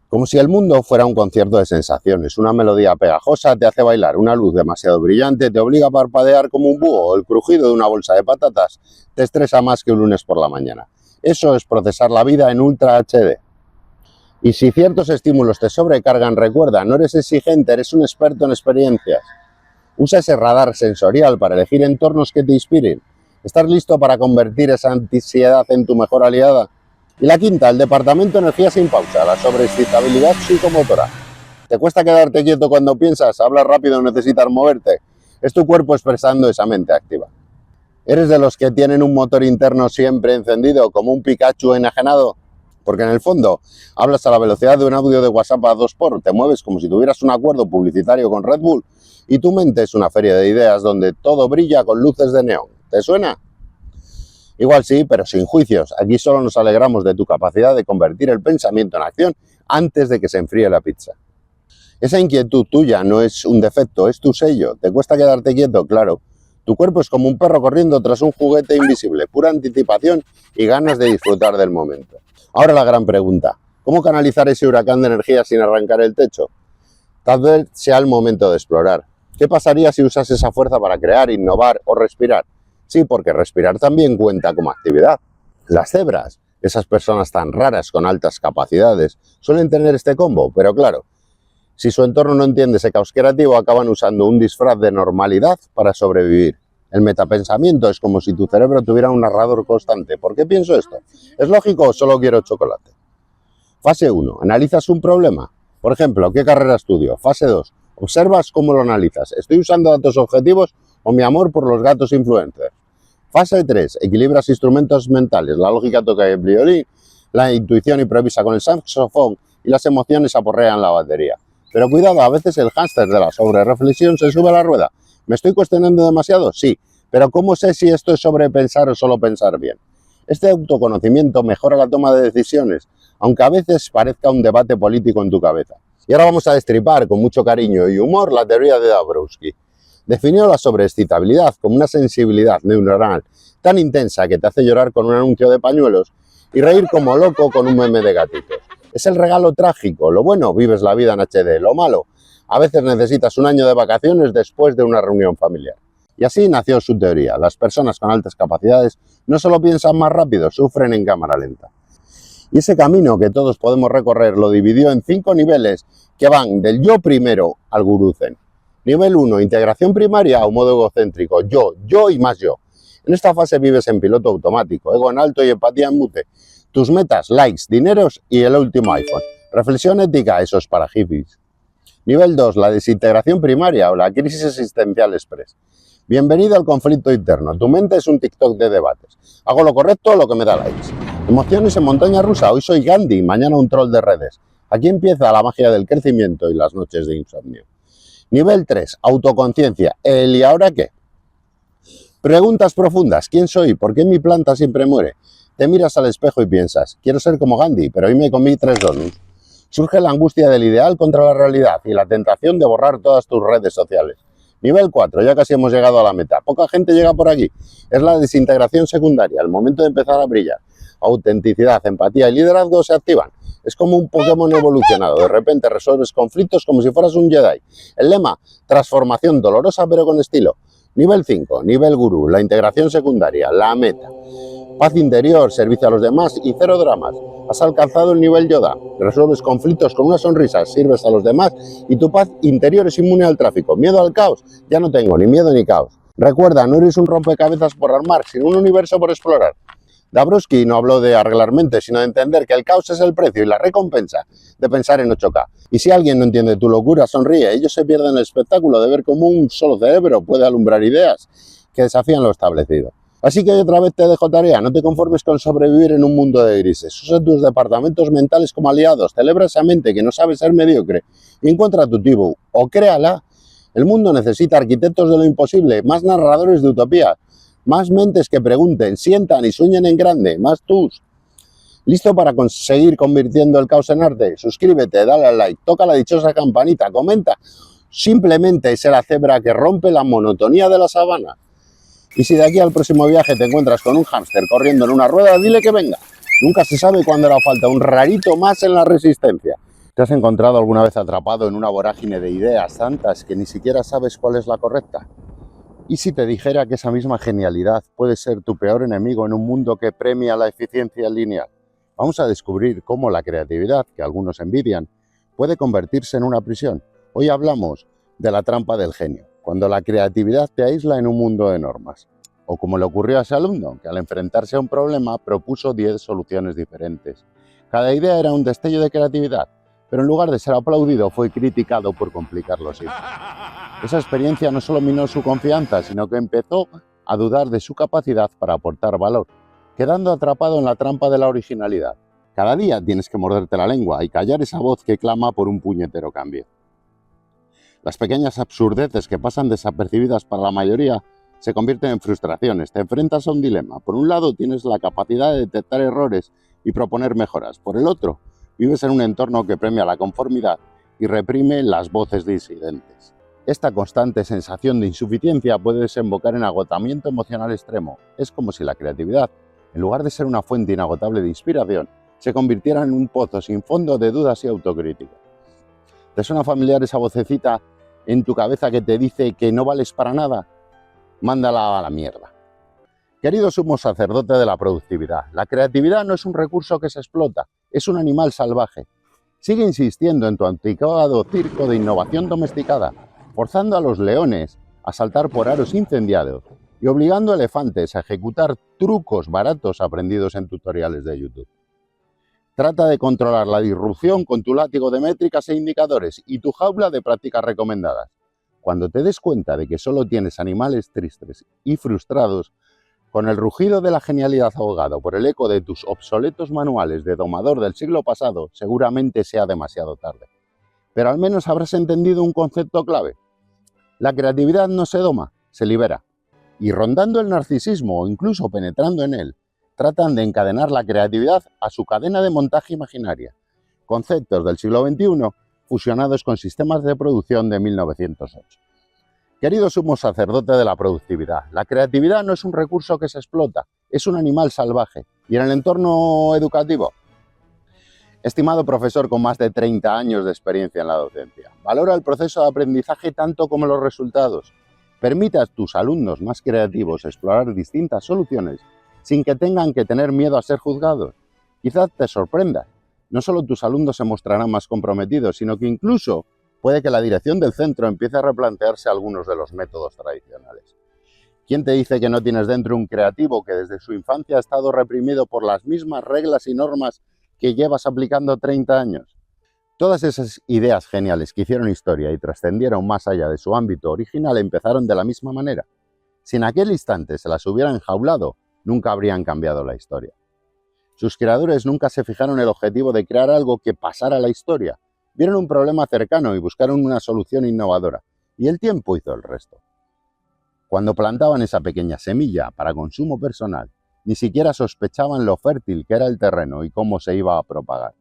Como si el mundo fuera un concierto de sensaciones. Una melodía pegajosa te hace bailar, una luz demasiado brillante te obliga a parpadear como un búho, o el crujido de una bolsa de patatas te estresa más que un lunes por la mañana. Eso es procesar la vida en Ultra HD. Y si ciertos estímulos te sobrecargan, recuerda, no eres exigente, eres un experto en experiencias. Usa ese radar sensorial para elegir entornos que te inspiren. ¿Estás listo para convertir esa ansiedad en tu mejor aliada? Y la quinta, el departamento energía sin pausa, la sobreexcitabilidad psicomotora. ¿Te cuesta quedarte quieto cuando piensas? ¿Hablas rápido o necesitas moverte? Es tu cuerpo expresando esa mente activa. ¿Eres de los que tienen un motor interno siempre encendido, como un Pikachu enajenado? Porque en el fondo, hablas a la velocidad de un audio de WhatsApp a 2x, te mueves como si tuvieras un acuerdo publicitario con Red Bull y tu mente es una feria de ideas donde todo brilla con luces de neón. ¿Te suena? Igual sí, pero sin juicios. Aquí solo nos alegramos de tu capacidad de convertir el pensamiento en acción antes de que se enfríe la pizza. Esa inquietud tuya no es un defecto, es tu sello. ¿Te cuesta quedarte quieto? Claro. Tu cuerpo es como un perro corriendo tras un juguete invisible, pura anticipación y ganas de disfrutar del momento. Ahora la gran pregunta, ¿cómo canalizar ese huracán de energía sin arrancar el techo? Tal vez sea el momento de explorar. ¿Qué pasaría si usas esa fuerza para crear, innovar o respirar? Sí, porque respirar también cuenta como actividad. Las cebras, esas personas tan raras con altas capacidades, suelen tener este combo, pero claro, si su entorno no entiende ese caos creativo, acaban usando un disfraz de normalidad para sobrevivir. El metapensamiento es como si tu cerebro tuviera un narrador constante. ¿Por qué pienso esto? ¿Es lógico o solo quiero chocolate? Fase 1. ¿Analizas un problema? Por ejemplo, ¿qué carrera estudio? Fase 2. ¿Observas cómo lo analizas? ¿Estoy usando datos objetivos o mi amor por los gatos influencers? Fase 3. Equilibras instrumentos mentales. La lógica toca el violín, la intuición improvisa con el saxofón y las emociones aporrean la batería. Pero cuidado, a veces el hámster de la sobrereflexión se sube a la rueda. ¿Me estoy cuestionando demasiado? Sí. Pero ¿cómo sé si esto es sobrepensar o solo pensar bien? Este autoconocimiento mejora la toma de decisiones, aunque a veces parezca un debate político en tu cabeza. Y ahora vamos a destripar con mucho cariño y humor la teoría de Dabrowski. Definió la sobreexcitabilidad como una sensibilidad neuronal tan intensa que te hace llorar con un anuncio de pañuelos y reír como loco con un meme de gatitos. Es el regalo trágico. Lo bueno, vives la vida en HD. Lo malo, a veces necesitas un año de vacaciones después de una reunión familiar. Y así nació su teoría. Las personas con altas capacidades no solo piensan más rápido, sufren en cámara lenta. Y ese camino que todos podemos recorrer lo dividió en 5 niveles que van del yo primero al gurú zen. Nivel 1, integración primaria o modo egocéntrico, yo y más yo. En esta fase vives en piloto automático, ego en alto y empatía en mute. Tus metas, likes, dineros y el último iPhone. Reflexión ética, eso es para hippies. Nivel 2, la desintegración primaria o la crisis existencial express. Bienvenido al conflicto interno. Tu mente es un TikTok de debates. Hago lo correcto o lo que me da likes. Emociones en montaña rusa. Hoy soy Gandhi, mañana un troll de redes. Aquí empieza la magia del crecimiento y las noches de insomnio. Nivel 3, autoconciencia. ¿El y ahora qué? Preguntas profundas. ¿Quién soy? ¿Por qué mi planta siempre muere? Te miras al espejo y piensas, quiero ser como Gandhi, pero hoy me comí 3 donuts. Surge la angustia del ideal contra la realidad y la tentación de borrar todas tus redes sociales. Nivel 4, ya casi hemos llegado a la meta. Poca gente llega por aquí. Es la desintegración secundaria, el momento de empezar a brillar. Autenticidad, empatía y liderazgo se activan. Es como un Pokémon evolucionado. De repente resuelves conflictos como si fueras un Jedi. El lema, transformación dolorosa pero con estilo. Nivel 5, nivel gurú, la integración secundaria, la meta. Paz interior, servicio a los demás y 0 dramas. Has alcanzado el nivel Yoda. Resuelves conflictos con una sonrisa, sirves a los demás y tu paz interior es inmune al tráfico. ¿Miedo al caos? Ya no tengo ni miedo ni caos. Recuerda, no eres un rompecabezas por armar, sino un universo por explorar. Dabrowski no habló de arreglar mentes, sino de entender que el caos es el precio y la recompensa de pensar en 8K. Y si alguien no entiende tu locura, sonríe. Ellos se pierden el espectáculo de ver cómo un solo cerebro puede alumbrar ideas que desafían lo establecido. Así que otra vez te dejo tarea, no te conformes con sobrevivir en un mundo de grises. Usa tus departamentos mentales como aliados, celebra esa mente que no sabe ser mediocre y encuentra tu tribu, o créala. El mundo necesita arquitectos de lo imposible, más narradores de utopía, más mentes que pregunten, sientan y sueñen en grande, más tus. ¿Listo para conseguir convirtiendo el caos en arte? Suscríbete, dale al like, toca la dichosa campanita, comenta. Simplemente sé la cebra que rompe la monotonía de la sabana. Y si de aquí al próximo viaje te encuentras con un hámster corriendo en una rueda, dile que venga. Nunca se sabe cuándo hará falta un rarito más en la resistencia. ¿Te has encontrado alguna vez atrapado en una vorágine de ideas tantas que ni siquiera sabes cuál es la correcta? ¿Y si te dijera que esa misma genialidad puede ser tu peor enemigo en un mundo que premia la eficiencia lineal? Vamos a descubrir cómo la creatividad, que algunos envidian, puede convertirse en una prisión. Hoy hablamos de la trampa del genio, cuando la creatividad te aísla en un mundo de normas. O como le ocurrió a ese alumno, que al enfrentarse a un problema propuso 10 soluciones diferentes. Cada idea era un destello de creatividad, pero en lugar de ser aplaudido fue criticado por complicarlo siempre. Esa experiencia no solo minó su confianza, sino que empezó a dudar de su capacidad para aportar valor, quedando atrapado en la trampa de la originalidad. Cada día tienes que morderte la lengua y callar esa voz que clama por un puñetero cambio. Las pequeñas absurdeces que pasan desapercibidas para la mayoría se convierten en frustraciones. Te enfrentas a un dilema. Por un lado, tienes la capacidad de detectar errores y proponer mejoras. Por el otro, vives en un entorno que premia la conformidad y reprime las voces disidentes. Esta constante sensación de insuficiencia puede desembocar en agotamiento emocional extremo. Es como si la creatividad, en lugar de ser una fuente inagotable de inspiración, se convirtiera en un pozo sin fondo de dudas y autocrítica. ¿Te suena familiar esa vocecita en tu cabeza que te dice que no vales para nada? Mándala a la mierda. Querido sumo sacerdote de la productividad, la creatividad no es un recurso que se explota, es un animal salvaje. Sigue insistiendo en tu anticuado circo de innovación domesticada, forzando a los leones a saltar por aros incendiados y obligando a elefantes a ejecutar trucos baratos aprendidos en tutoriales de YouTube. Trata de controlar la disrupción con tu látigo de métricas e indicadores y tu jaula de prácticas recomendadas. Cuando te des cuenta de que solo tienes animales tristes y frustrados, con el rugido de la genialidad ahogado por el eco de tus obsoletos manuales de domador del siglo pasado, seguramente sea demasiado tarde. Pero al menos habrás entendido un concepto clave. La creatividad no se doma, se libera. Y rondando el narcisismo o incluso penetrando en él, tratan de encadenar la creatividad a su cadena de montaje imaginaria. Conceptos del siglo XXI fusionados con sistemas de producción de 1908. Querido sumo sacerdote de la productividad, la creatividad no es un recurso que se explota, es un animal salvaje. Y en el entorno educativo, estimado profesor con más de 30 años de experiencia en la docencia, valora el proceso de aprendizaje tanto como los resultados. Permite a tus alumnos más creativos explorar distintas soluciones sin que tengan que tener miedo a ser juzgados. Quizás te sorprenda, no solo tus alumnos se mostrarán más comprometidos, sino que incluso puede que la dirección del centro empiece a replantearse algunos de los métodos tradicionales. ¿Quién te dice que no tienes dentro un creativo que desde su infancia ha estado reprimido por las mismas reglas y normas que llevas aplicando 30 años? Todas esas ideas geniales que hicieron historia y trascendieron más allá de su ámbito original empezaron de la misma manera. Si en aquel instante se las hubieran enjaulado, nunca habrían cambiado la historia. Sus creadores nunca se fijaron en el objetivo de crear algo que pasara a la historia. Vieron un problema cercano y buscaron una solución innovadora, y el tiempo hizo el resto. Cuando plantaban esa pequeña semilla para consumo personal, ni siquiera sospechaban lo fértil que era el terreno y cómo se iba a propagar.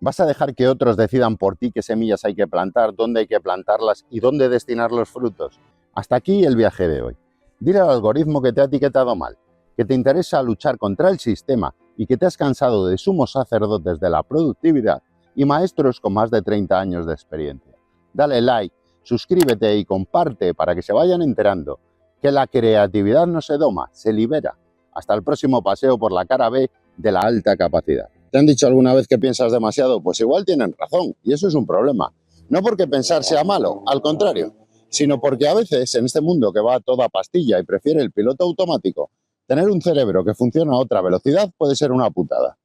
¿Vas a dejar que otros decidan por ti qué semillas hay que plantar, dónde hay que plantarlas y dónde destinar los frutos? Hasta aquí el viaje de hoy. Dile al algoritmo que te ha etiquetado mal, que te interesa luchar contra el sistema y que te has cansado de sumos sacerdotes de la productividad y maestros con más de 30 años de experiencia. Dale like, suscríbete y comparte para que se vayan enterando que la creatividad no se doma, se libera. Hasta el próximo paseo por la cara B de la alta capacidad. ¿Te han dicho alguna vez que piensas demasiado? Pues igual tienen razón, y eso es un problema. No porque pensar sea malo, al contrario, sino porque a veces en este mundo que va a toda pastilla y prefiere el piloto automático, tener un cerebro que funciona a otra velocidad puede ser una putada.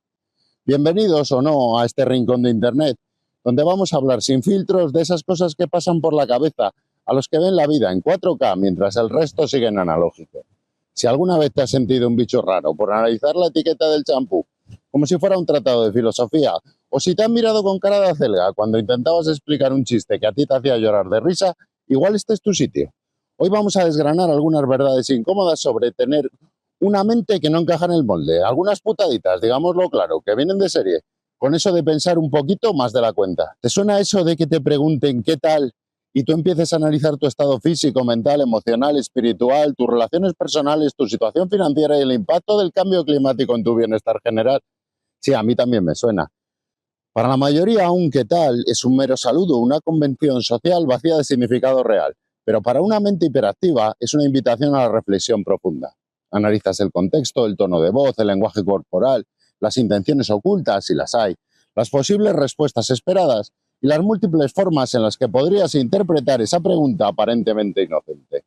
Bienvenidos o no a este rincón de Internet, donde vamos a hablar sin filtros de esas cosas que pasan por la cabeza a los que ven la vida en 4K mientras el resto sigue en analógico. Si alguna vez te has sentido un bicho raro por analizar la etiqueta del champú como si fuera un tratado de filosofía, o si te han mirado con cara de acelga cuando intentabas explicar un chiste que a ti te hacía llorar de risa, igual este es tu sitio. Hoy vamos a desgranar algunas verdades incómodas sobre tener una mente que no encaja en el molde, algunas putaditas, digámoslo claro, que vienen de serie, con eso de pensar un poquito más de la cuenta. ¿Te suena eso de que te pregunten qué tal y tú empieces a analizar tu estado físico, mental, emocional, espiritual, tus relaciones personales, tu situación financiera y el impacto del cambio climático en tu bienestar general? Sí, a mí también me suena. Para la mayoría, un qué tal es un mero saludo, una convención social vacía de significado real, pero para una mente hiperactiva es una invitación a la reflexión profunda. Analizas el contexto, el tono de voz, el lenguaje corporal, las intenciones ocultas, si las hay, las posibles respuestas esperadas y las múltiples formas en las que podrías interpretar esa pregunta aparentemente inocente.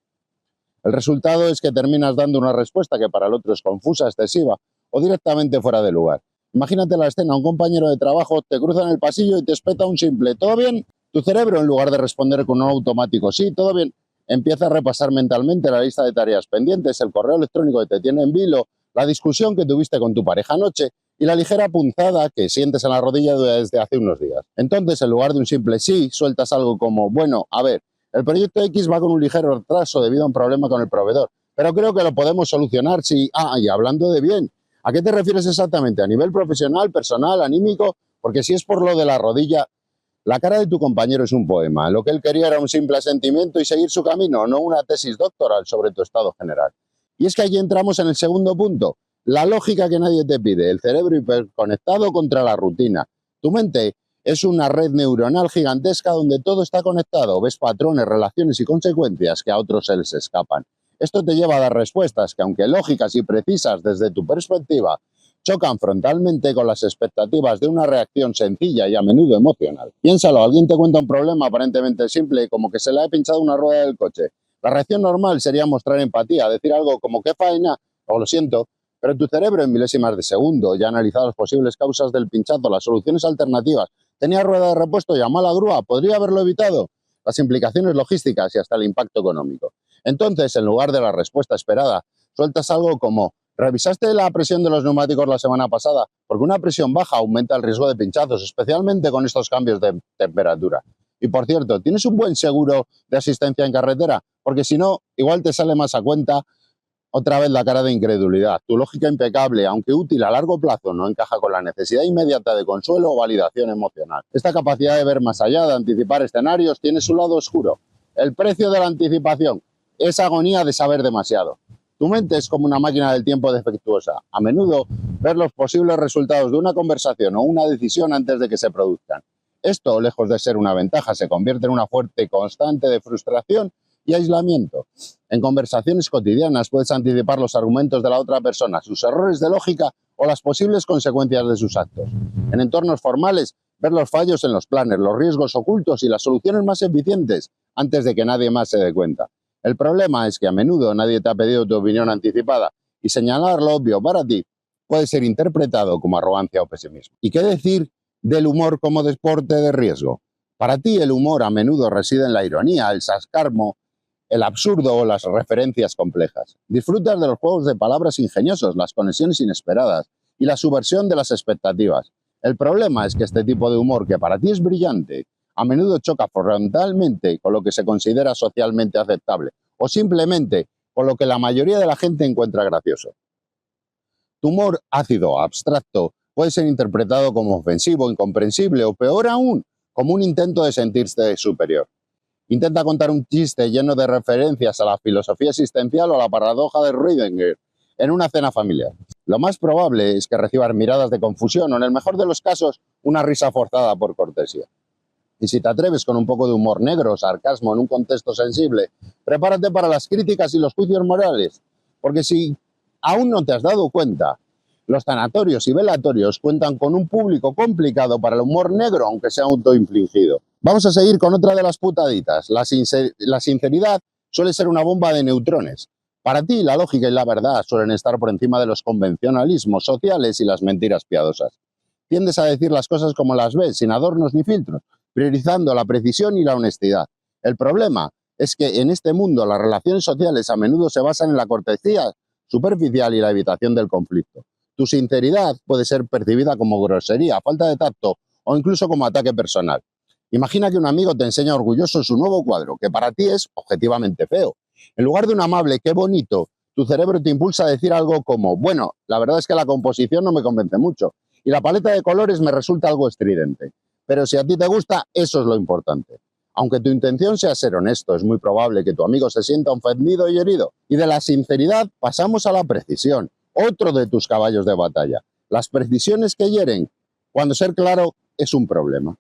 El resultado es que terminas dando una respuesta que para el otro es confusa, excesiva o directamente fuera de lugar. Imagínate la escena, un compañero de trabajo te cruza en el pasillo y te espeta un simple ¿todo bien? Tu cerebro, en lugar de responder con un automático sí, todo bien, empieza a repasar mentalmente la lista de tareas pendientes, el correo electrónico que te tiene en vilo, la discusión que tuviste con tu pareja anoche y la ligera punzada que sientes en la rodilla desde hace unos días. Entonces, en lugar de un simple sí, sueltas algo como, bueno, a ver, el proyecto X va con un ligero retraso debido a un problema con el proveedor, pero creo que lo podemos solucionar si... y hablando de bien, ¿a qué te refieres exactamente? ¿A nivel profesional, personal, anímico? Porque si es por lo de la rodilla, la cara de tu compañero es un poema. Lo que él quería era un simple sentimiento y seguir su camino, no una tesis doctoral sobre tu estado general. Y es que aquí entramos en el segundo punto, la lógica que nadie te pide, el cerebro hiperconectado contra la rutina. Tu mente es una red neuronal gigantesca donde todo está conectado, ves patrones, relaciones y consecuencias que a otros se les escapan. Esto te lleva a dar respuestas que, aunque lógicas y precisas desde tu perspectiva, chocan frontalmente con las expectativas de una reacción sencilla y a menudo emocional. Piénsalo, alguien te cuenta un problema aparentemente simple, como que se le ha pinchado una rueda del coche. La reacción normal sería mostrar empatía, decir algo como «qué faena» o «lo siento», pero tu cerebro en milésimas de segundo ya ha analizado las posibles causas del pinchazo, las soluciones alternativas. ¿Tenía rueda de repuesto? ¿Llamó a la grúa? ¿Podría haberlo evitado? Las implicaciones logísticas y hasta el impacto económico. Entonces, en lugar de la respuesta esperada, sueltas algo como ¿revisaste la presión de los neumáticos la semana pasada? Porque una presión baja aumenta el riesgo de pinchazos, especialmente con estos cambios de temperatura. Y por cierto, ¿tienes un buen seguro de asistencia en carretera? Porque si no, igual te sale más a cuenta. Otra vez la cara de incredulidad. Tu lógica impecable, aunque útil a largo plazo, no encaja con la necesidad inmediata de consuelo o validación emocional. Esta capacidad de ver más allá, de anticipar escenarios, tiene su lado oscuro. El precio de la anticipación es agonía de saber demasiado. Tu mente es como una máquina del tiempo defectuosa. A menudo ver los posibles resultados de una conversación o una decisión antes de que se produzcan. Esto, lejos de ser una ventaja, se convierte en una fuerte constante de frustración y aislamiento. En conversaciones cotidianas puedes anticipar los argumentos de la otra persona, sus errores de lógica o las posibles consecuencias de sus actos. En entornos formales, ver los fallos en los planes, los riesgos ocultos y las soluciones más eficientes antes de que nadie más se dé cuenta. El problema es que a menudo nadie te ha pedido tu opinión anticipada y señalar lo obvio para ti puede ser interpretado como arrogancia o pesimismo. ¿Y qué decir del humor como deporte de riesgo? Para ti el humor a menudo reside en la ironía, el sarcasmo, el absurdo o las referencias complejas. Disfrutas de los juegos de palabras ingeniosos, las conexiones inesperadas y la subversión de las expectativas. El problema es que este tipo de humor, que para ti es brillante, a menudo choca frontalmente con lo que se considera socialmente aceptable o simplemente con lo que la mayoría de la gente encuentra gracioso. Tu humor ácido, abstracto, puede ser interpretado como ofensivo, incomprensible o peor aún, como un intento de sentirse superior. Intenta contar un chiste lleno de referencias a la filosofía existencial o a la paradoja de Rödinger en una cena familiar. Lo más probable es que recibas miradas de confusión o, en el mejor de los casos, una risa forzada por cortesía. Y si te atreves con un poco de humor negro o sarcasmo en un contexto sensible, prepárate para las críticas y los juicios morales. Porque si aún no te has dado cuenta, los tanatorios y velatorios cuentan con un público complicado para el humor negro, aunque sea autoinfligido. Vamos a seguir con otra de las putaditas. La sinceridad suele ser una bomba de neutrones. Para ti, la lógica y la verdad suelen estar por encima de los convencionalismos sociales y las mentiras piadosas. Tiendes a decir las cosas como las ves, sin adornos ni filtros, priorizando la precisión y la honestidad. El problema es que en este mundo las relaciones sociales a menudo se basan en la cortesía superficial y la evitación del conflicto. Tu sinceridad puede ser percibida como grosería, falta de tacto o incluso como ataque personal. Imagina que un amigo te enseña orgulloso su nuevo cuadro, que para ti es objetivamente feo. En lugar de un amable "qué bonito", tu cerebro te impulsa a decir algo como: bueno, la verdad es que la composición no me convence mucho y la paleta de colores me resulta algo estridente. Pero si a ti te gusta, eso es lo importante. Aunque tu intención sea ser honesto, es muy probable que tu amigo se sienta ofendido y herido. Y de la sinceridad pasamos a la precisión, otro de tus caballos de batalla. Las precisiones que hieren, cuando ser claro es un problema.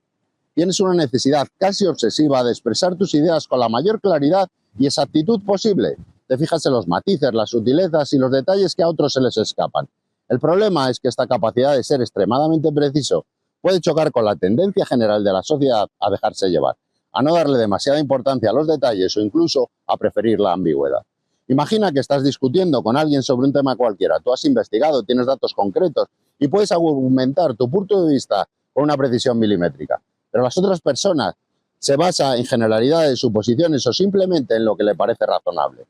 Tienes una necesidad casi obsesiva de expresar tus ideas con la mayor claridad y exactitud posible. Te fijas en los matices, las sutilezas y los detalles que a otros se les escapan. El problema es que esta capacidad de ser extremadamente preciso puede chocar con la tendencia general de la sociedad a dejarse llevar, a no darle demasiada importancia a los detalles o incluso a preferir la ambigüedad. Imagina que estás discutiendo con alguien sobre un tema cualquiera. Tú has investigado, tienes datos concretos y puedes argumentar tu punto de vista con una precisión milimétrica. Pero las otras personas se basan en generalidades, suposiciones o simplemente en lo que le parece razonable.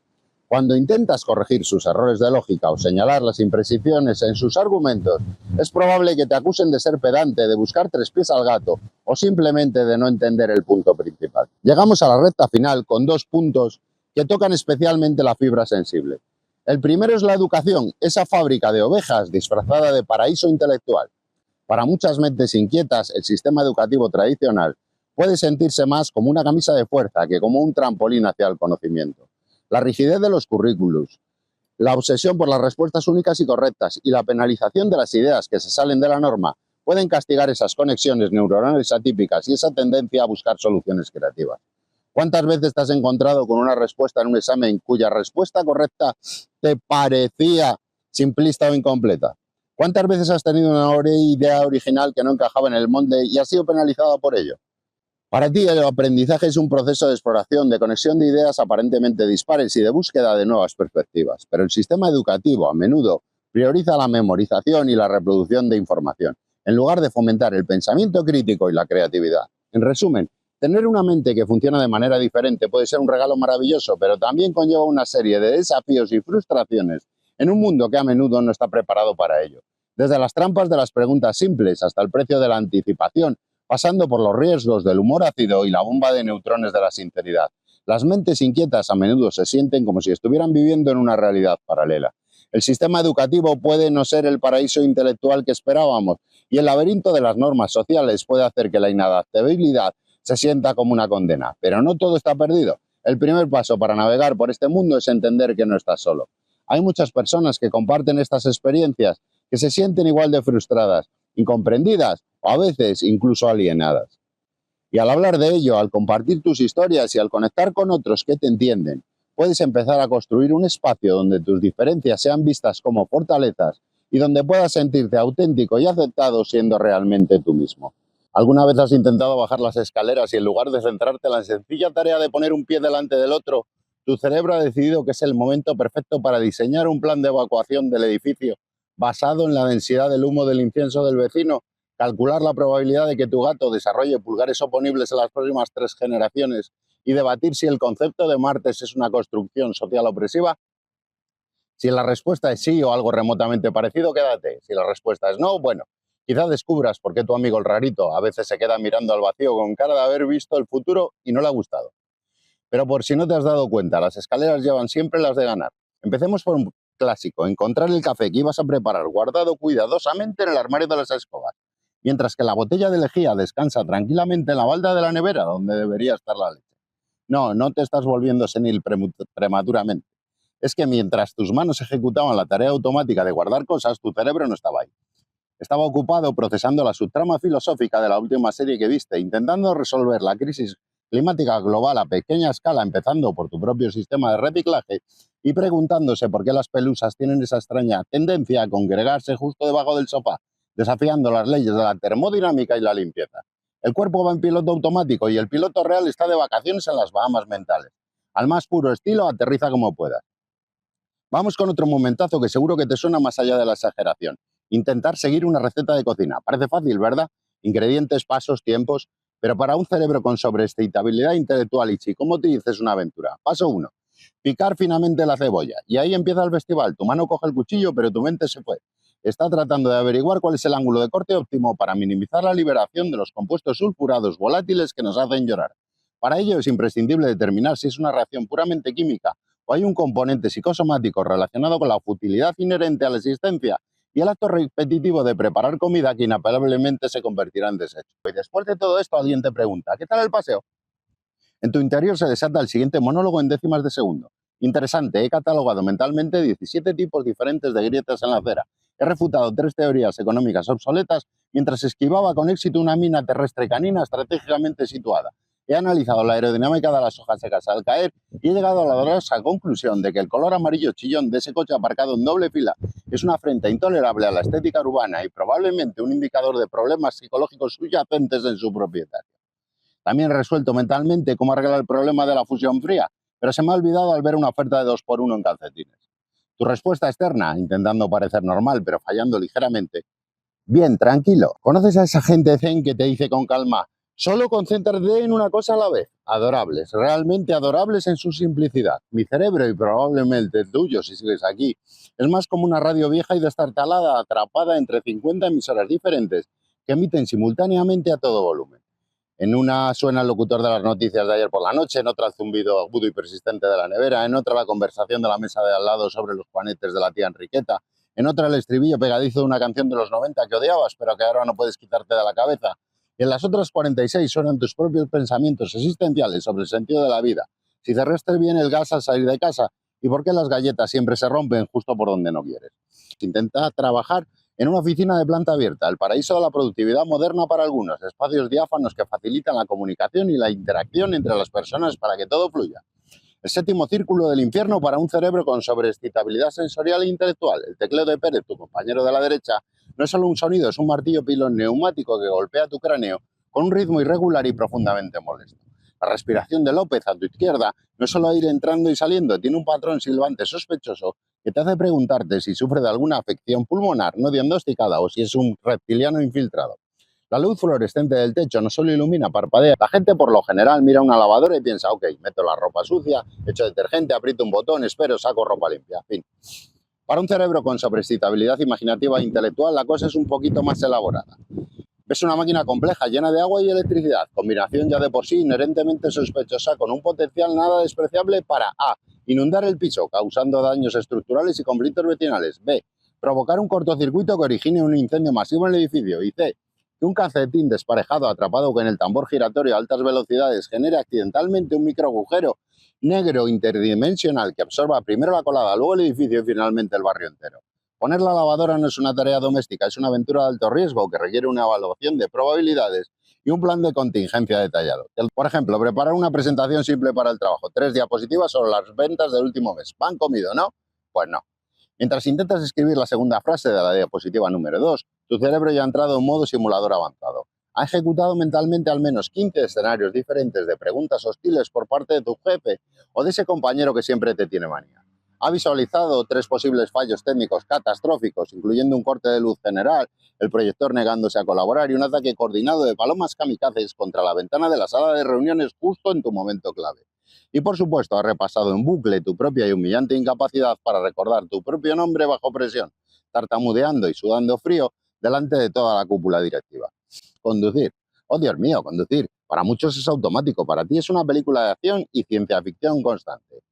Cuando intentas corregir sus errores de lógica o señalar las imprecisiones en sus argumentos, es probable que te acusen de ser pedante, de buscar tres pies al gato o simplemente de no entender el punto principal. Llegamos a la recta final con dos puntos que tocan especialmente la fibra sensible. El primero es la educación, esa fábrica de ovejas disfrazada de paraíso intelectual. Para muchas mentes inquietas, el sistema educativo tradicional puede sentirse más como una camisa de fuerza que como un trampolín hacia el conocimiento. La rigidez de los currículos, la obsesión por las respuestas únicas y correctas y la penalización de las ideas que se salen de la norma pueden castigar esas conexiones neuronales atípicas y esa tendencia a buscar soluciones creativas. ¿Cuántas veces te has encontrado con una respuesta en un examen cuya respuesta correcta te parecía simplista o incompleta? ¿Cuántas veces has tenido una idea original que no encajaba en el molde y has sido penalizado por ello? Para ti, el aprendizaje es un proceso de exploración, de conexión de ideas aparentemente dispares y de búsqueda de nuevas perspectivas. Pero el sistema educativo, a menudo, prioriza la memorización y la reproducción de información, en lugar de fomentar el pensamiento crítico y la creatividad. En resumen, tener una mente que funciona de manera diferente puede ser un regalo maravilloso, pero también conlleva una serie de desafíos y frustraciones en un mundo que a menudo no está preparado para ello. Desde las trampas de las preguntas simples hasta el precio de la anticipación, pasando por los riesgos del humor ácido y la bomba de neutrones de la sinceridad. Las mentes inquietas a menudo se sienten como si estuvieran viviendo en una realidad paralela. El sistema educativo puede no ser el paraíso intelectual que esperábamos y el laberinto de las normas sociales puede hacer que la inadaptabilidad se sienta como una condena. Pero no todo está perdido. El primer paso para navegar por este mundo es entender que no estás solo. Hay muchas personas que comparten estas experiencias, que se sienten igual de frustradas, incomprendidas o a veces incluso alienadas. Y al hablar de ello, al compartir tus historias y al conectar con otros que te entienden, puedes empezar a construir un espacio donde tus diferencias sean vistas como fortalezas y donde puedas sentirte auténtico y aceptado siendo realmente tú mismo. ¿Alguna vez has intentado bajar las escaleras y en lugar de centrarte en la sencilla tarea de poner un pie delante del otro, tu cerebro ha decidido que es el momento perfecto para diseñar un plan de evacuación del edificio basado en la densidad del humo del incienso del vecino, calcular la probabilidad de que tu gato desarrolle pulgares oponibles en las próximas 3 generaciones y debatir si el concepto de martes es una construcción social opresiva? Si la respuesta es sí o algo remotamente parecido, quédate. Si la respuesta es no, bueno, quizá descubras por qué tu amigo el rarito a veces se queda mirando al vacío con cara de haber visto el futuro y no le ha gustado. Pero por si no te has dado cuenta, las escaleras llevan siempre las de ganar. Empecemos por un clásico: encontrar el café que ibas a preparar guardado cuidadosamente en el armario de las escobas, mientras que la botella de lejía descansa tranquilamente en la balda de la nevera donde debería estar la leche. No, no te estás volviendo senil prematuramente. Es que mientras tus manos ejecutaban la tarea automática de guardar cosas, tu cerebro no estaba ahí. Estaba ocupado procesando la subtrama filosófica de la última serie que viste, intentando resolver la crisis climática global a pequeña escala, empezando por tu propio sistema de reciclaje, y preguntándose por qué las pelusas tienen esa extraña tendencia a congregarse justo debajo del sofá, desafiando las leyes de la termodinámica y la limpieza. El cuerpo va en piloto automático y el piloto real está de vacaciones en las Bahamas mentales. Al más puro estilo, aterriza como puedas. Vamos con otro momentazo que seguro que te suena más allá de la exageración. Intentar seguir una receta de cocina. Parece fácil, ¿verdad? Ingredientes, pasos, tiempos. Pero para un cerebro con sobreexcitabilidad intelectual y psicomotriz es una aventura. Paso 1. Picar finamente la cebolla. Y ahí empieza el festival. Tu mano coge el cuchillo, pero tu mente se fue. Está tratando de averiguar cuál es el ángulo de corte óptimo para minimizar la liberación de los compuestos sulfurados volátiles que nos hacen llorar. Para ello es imprescindible determinar si es una reacción puramente química o hay un componente psicosomático relacionado con la futilidad inherente a la existencia y el acto repetitivo de preparar comida que inapelablemente se convertirá en desecho. Y después de todo esto alguien te pregunta, ¿qué tal el paseo? En tu interior se desata el siguiente monólogo en décimas de segundo. Interesante, he catalogado mentalmente 17 tipos diferentes de grietas en la acera. He refutado 3 teorías económicas obsoletas mientras esquivaba con éxito una mina terrestre canina estratégicamente situada. He analizado la aerodinámica de las hojas secas al caer y he llegado a la dolorosa conclusión de que el color amarillo chillón de ese coche aparcado en doble fila es una afrenta intolerable a la estética urbana y probablemente un indicador de problemas psicológicos subyacentes en su propietario. También he resuelto mentalmente cómo arreglar el problema de la fusión fría, pero se me ha olvidado al ver una oferta de 2x1 en calcetines. Tu respuesta externa, intentando parecer normal pero fallando ligeramente. Bien, tranquilo. ¿Conoces a esa gente zen que te dice con calma, solo concéntrate en una cosa a la vez? Adorables, realmente adorables en su simplicidad. Mi cerebro, y probablemente el tuyo si sigues aquí, es más como una radio vieja y destartalada atrapada entre 50 emisoras diferentes que emiten simultáneamente a todo volumen. En una suena el locutor de las noticias de ayer por la noche, en otra el zumbido agudo y persistente de la nevera, en otra la conversación de la mesa de al lado sobre los juanetes de la tía Enriqueta, en otra el estribillo pegadizo de una canción de los 90 que odiabas pero que ahora no puedes quitarte de la cabeza. Y en las otras 46 suenan tus propios pensamientos existenciales sobre el sentido de la vida, si cerraste bien el gas al salir de casa y por qué las galletas siempre se rompen justo por donde no quieres. Intenta trabajar en una oficina de planta abierta, el paraíso de la productividad moderna para algunos, espacios diáfanos que facilitan la comunicación y la interacción entre las personas para que todo fluya. El séptimo círculo del infierno para un cerebro con sobreexcitabilidad sensorial e intelectual. El tecleo de Pérez, tu compañero de la derecha, no es solo un sonido, es un martillo pilón neumático que golpea tu cráneo con un ritmo irregular y profundamente molesto. La respiración de López a tu izquierda no es solo ir entrando y saliendo, tiene un patrón silbante sospechoso que te hace preguntarte si sufre de alguna afección pulmonar no diagnosticada o si es un reptiliano infiltrado. La luz fluorescente del techo no solo ilumina, parpadea. La gente por lo general mira una lavadora y piensa, ok, meto la ropa sucia, echo detergente, aprieto un botón, espero, saco ropa limpia. Fin. Para un cerebro con sobreexcitabilidad imaginativa e intelectual, la cosa es un poquito más elaborada. Ves una máquina compleja, llena de agua y electricidad, combinación ya de por sí inherentemente sospechosa, con un potencial nada despreciable para A. Inundar el piso, causando daños estructurales y conflictos vecinales. B. Provocar un cortocircuito que origine un incendio masivo en el edificio. Y C. Que un calcetín desparejado atrapado con el tambor giratorio a altas velocidades genere accidentalmente un microagujero negro interdimensional que absorba primero la colada, luego el edificio y finalmente el barrio entero. Poner la lavadora no es una tarea doméstica, es una aventura de alto riesgo que requiere una evaluación de probabilidades y un plan de contingencia detallado. Por ejemplo, preparar una presentación simple para el trabajo. 3 diapositivas sobre las ventas del último mes. ¿Pan comido, no? Pues no. Mientras intentas escribir la segunda frase de la diapositiva número 2, tu cerebro ya ha entrado en modo simulador avanzado. Ha ejecutado mentalmente al menos 15 escenarios diferentes de preguntas hostiles por parte de tu jefe o de ese compañero que siempre te tiene manía. Ha visualizado 3 posibles fallos técnicos catastróficos, incluyendo un corte de luz general, el proyector negándose a colaborar y un ataque coordinado de palomas kamikazes contra la ventana de la sala de reuniones justo en tu momento clave. Y por supuesto, ha repasado en bucle tu propia y humillante incapacidad para recordar tu propio nombre bajo presión, tartamudeando y sudando frío delante de toda la cúpula directiva. Conducir. Oh, Dios mío, conducir. Para muchos es automático, para ti es una película de acción y ciencia ficción constante.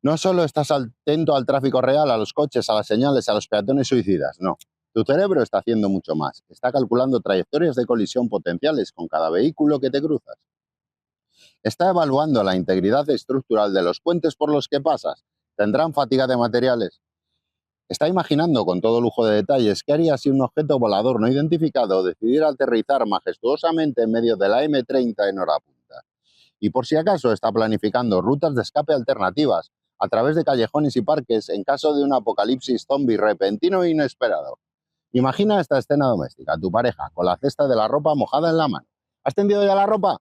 No solo estás atento al tráfico real, a los coches, a las señales, a los peatones suicidas, no. Tu cerebro está haciendo mucho más. Está calculando trayectorias de colisión potenciales con cada vehículo que te cruzas. Está evaluando la integridad estructural de los puentes por los que pasas. ¿Tendrán fatiga de materiales? Está imaginando con todo lujo de detalles qué haría si un objeto volador no identificado decidiera aterrizar majestuosamente en medio de la M30 en hora punta. Y por si acaso está planificando rutas de escape alternativas a través de callejones y parques en caso de un apocalipsis zombie repentino e inesperado. Imagina esta escena doméstica, tu pareja con la cesta de la ropa mojada en la mano. ¿Has tendido ya la ropa?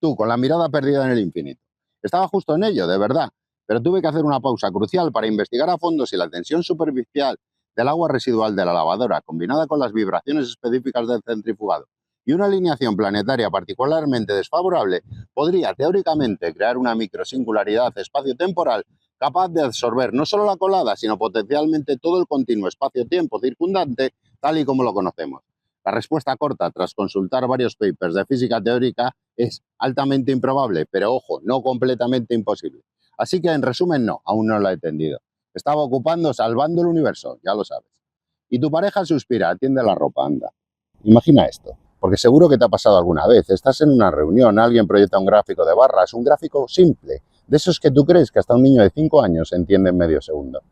Tú, con la mirada perdida en el infinito. Estaba justo en ello, de verdad, pero tuve que hacer una pausa crucial para investigar a fondo si la tensión superficial del agua residual de la lavadora, combinada con las vibraciones específicas del centrifugado, Y una alineación planetaria particularmente desfavorable podría teóricamente crear una microsingularidad espacio-temporal capaz de absorber no solo la colada, sino potencialmente todo el continuo espacio-tiempo circundante tal y como lo conocemos. La respuesta corta, tras consultar varios papers de física teórica, es altamente improbable, pero ojo, no completamente imposible. Así que, en resumen, no, aún no la he entendido. Estaba ocupando salvando el universo, ya lo sabes. Y tu pareja suspira, tiende la ropa, anda. Imagina esto, porque seguro que te ha pasado alguna vez. Estás en una reunión, alguien proyecta un gráfico de barras, un gráfico simple, de esos que tú crees que hasta un niño de 5 años entiende en medio segundo.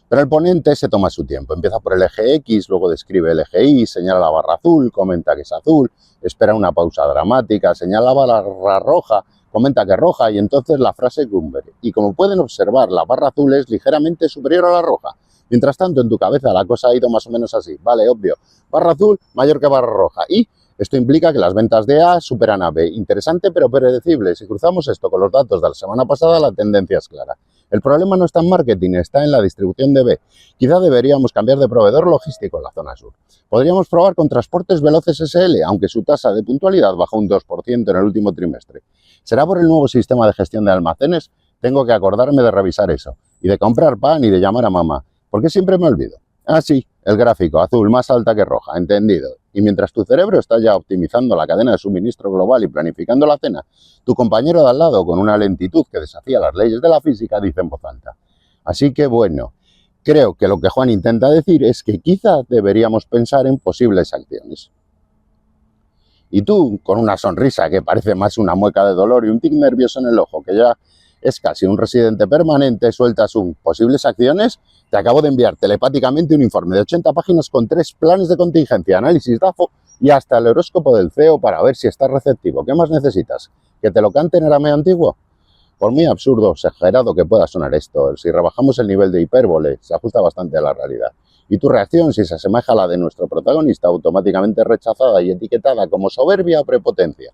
Pero el ponente se toma su tiempo, empieza por el eje X, luego describe el eje Y, señala la barra azul, comenta que es azul, espera una pausa dramática, señala la barra roja, comenta que es roja y entonces la frase cumbre. Y como pueden observar, la barra azul es ligeramente superior a la roja. Mientras tanto, en tu cabeza la cosa ha ido más o menos así. Vale, obvio. Barra azul mayor que barra roja. Y esto implica que las ventas de A superan a B. Interesante pero predecible. Si cruzamos esto con los datos de la semana pasada, la tendencia es clara. El problema no está en marketing, está en la distribución de B. Quizá deberíamos cambiar de proveedor logístico en la zona sur. Podríamos probar con Transportes Veloces SL, aunque su tasa de puntualidad bajó un 2% en el último trimestre. ¿Será por el nuevo sistema de gestión de almacenes? Tengo que acordarme de revisar eso. Y de comprar pan y de llamar a mamá. ¿Por qué siempre me olvido? Ah, sí, el gráfico, azul, más alta que roja, entendido. Y mientras tu cerebro está ya optimizando la cadena de suministro global y planificando la cena, tu compañero de al lado, con una lentitud que desafía las leyes de la física, dice en voz alta. Así que bueno, creo que lo que Juan intenta decir es que quizá deberíamos pensar en posibles acciones. Y tú, con una sonrisa que parece más una mueca de dolor y un tic nervioso en el ojo, que ya es casi un residente permanente, sueltas un posibles acciones. Te acabo de enviar telepáticamente un informe de 80 páginas con 3 planes de contingencia, análisis DAFO y hasta el horóscopo del CEO para ver si estás receptivo. ¿Qué más necesitas? ¿Que te lo cante en arameo antiguo? Por muy absurdo o exagerado que pueda sonar esto, si rebajamos el nivel de hipérbole, se ajusta bastante a la realidad. Y tu reacción, si se asemeja a la de nuestro protagonista, automáticamente rechazada y etiquetada como soberbia o prepotencia.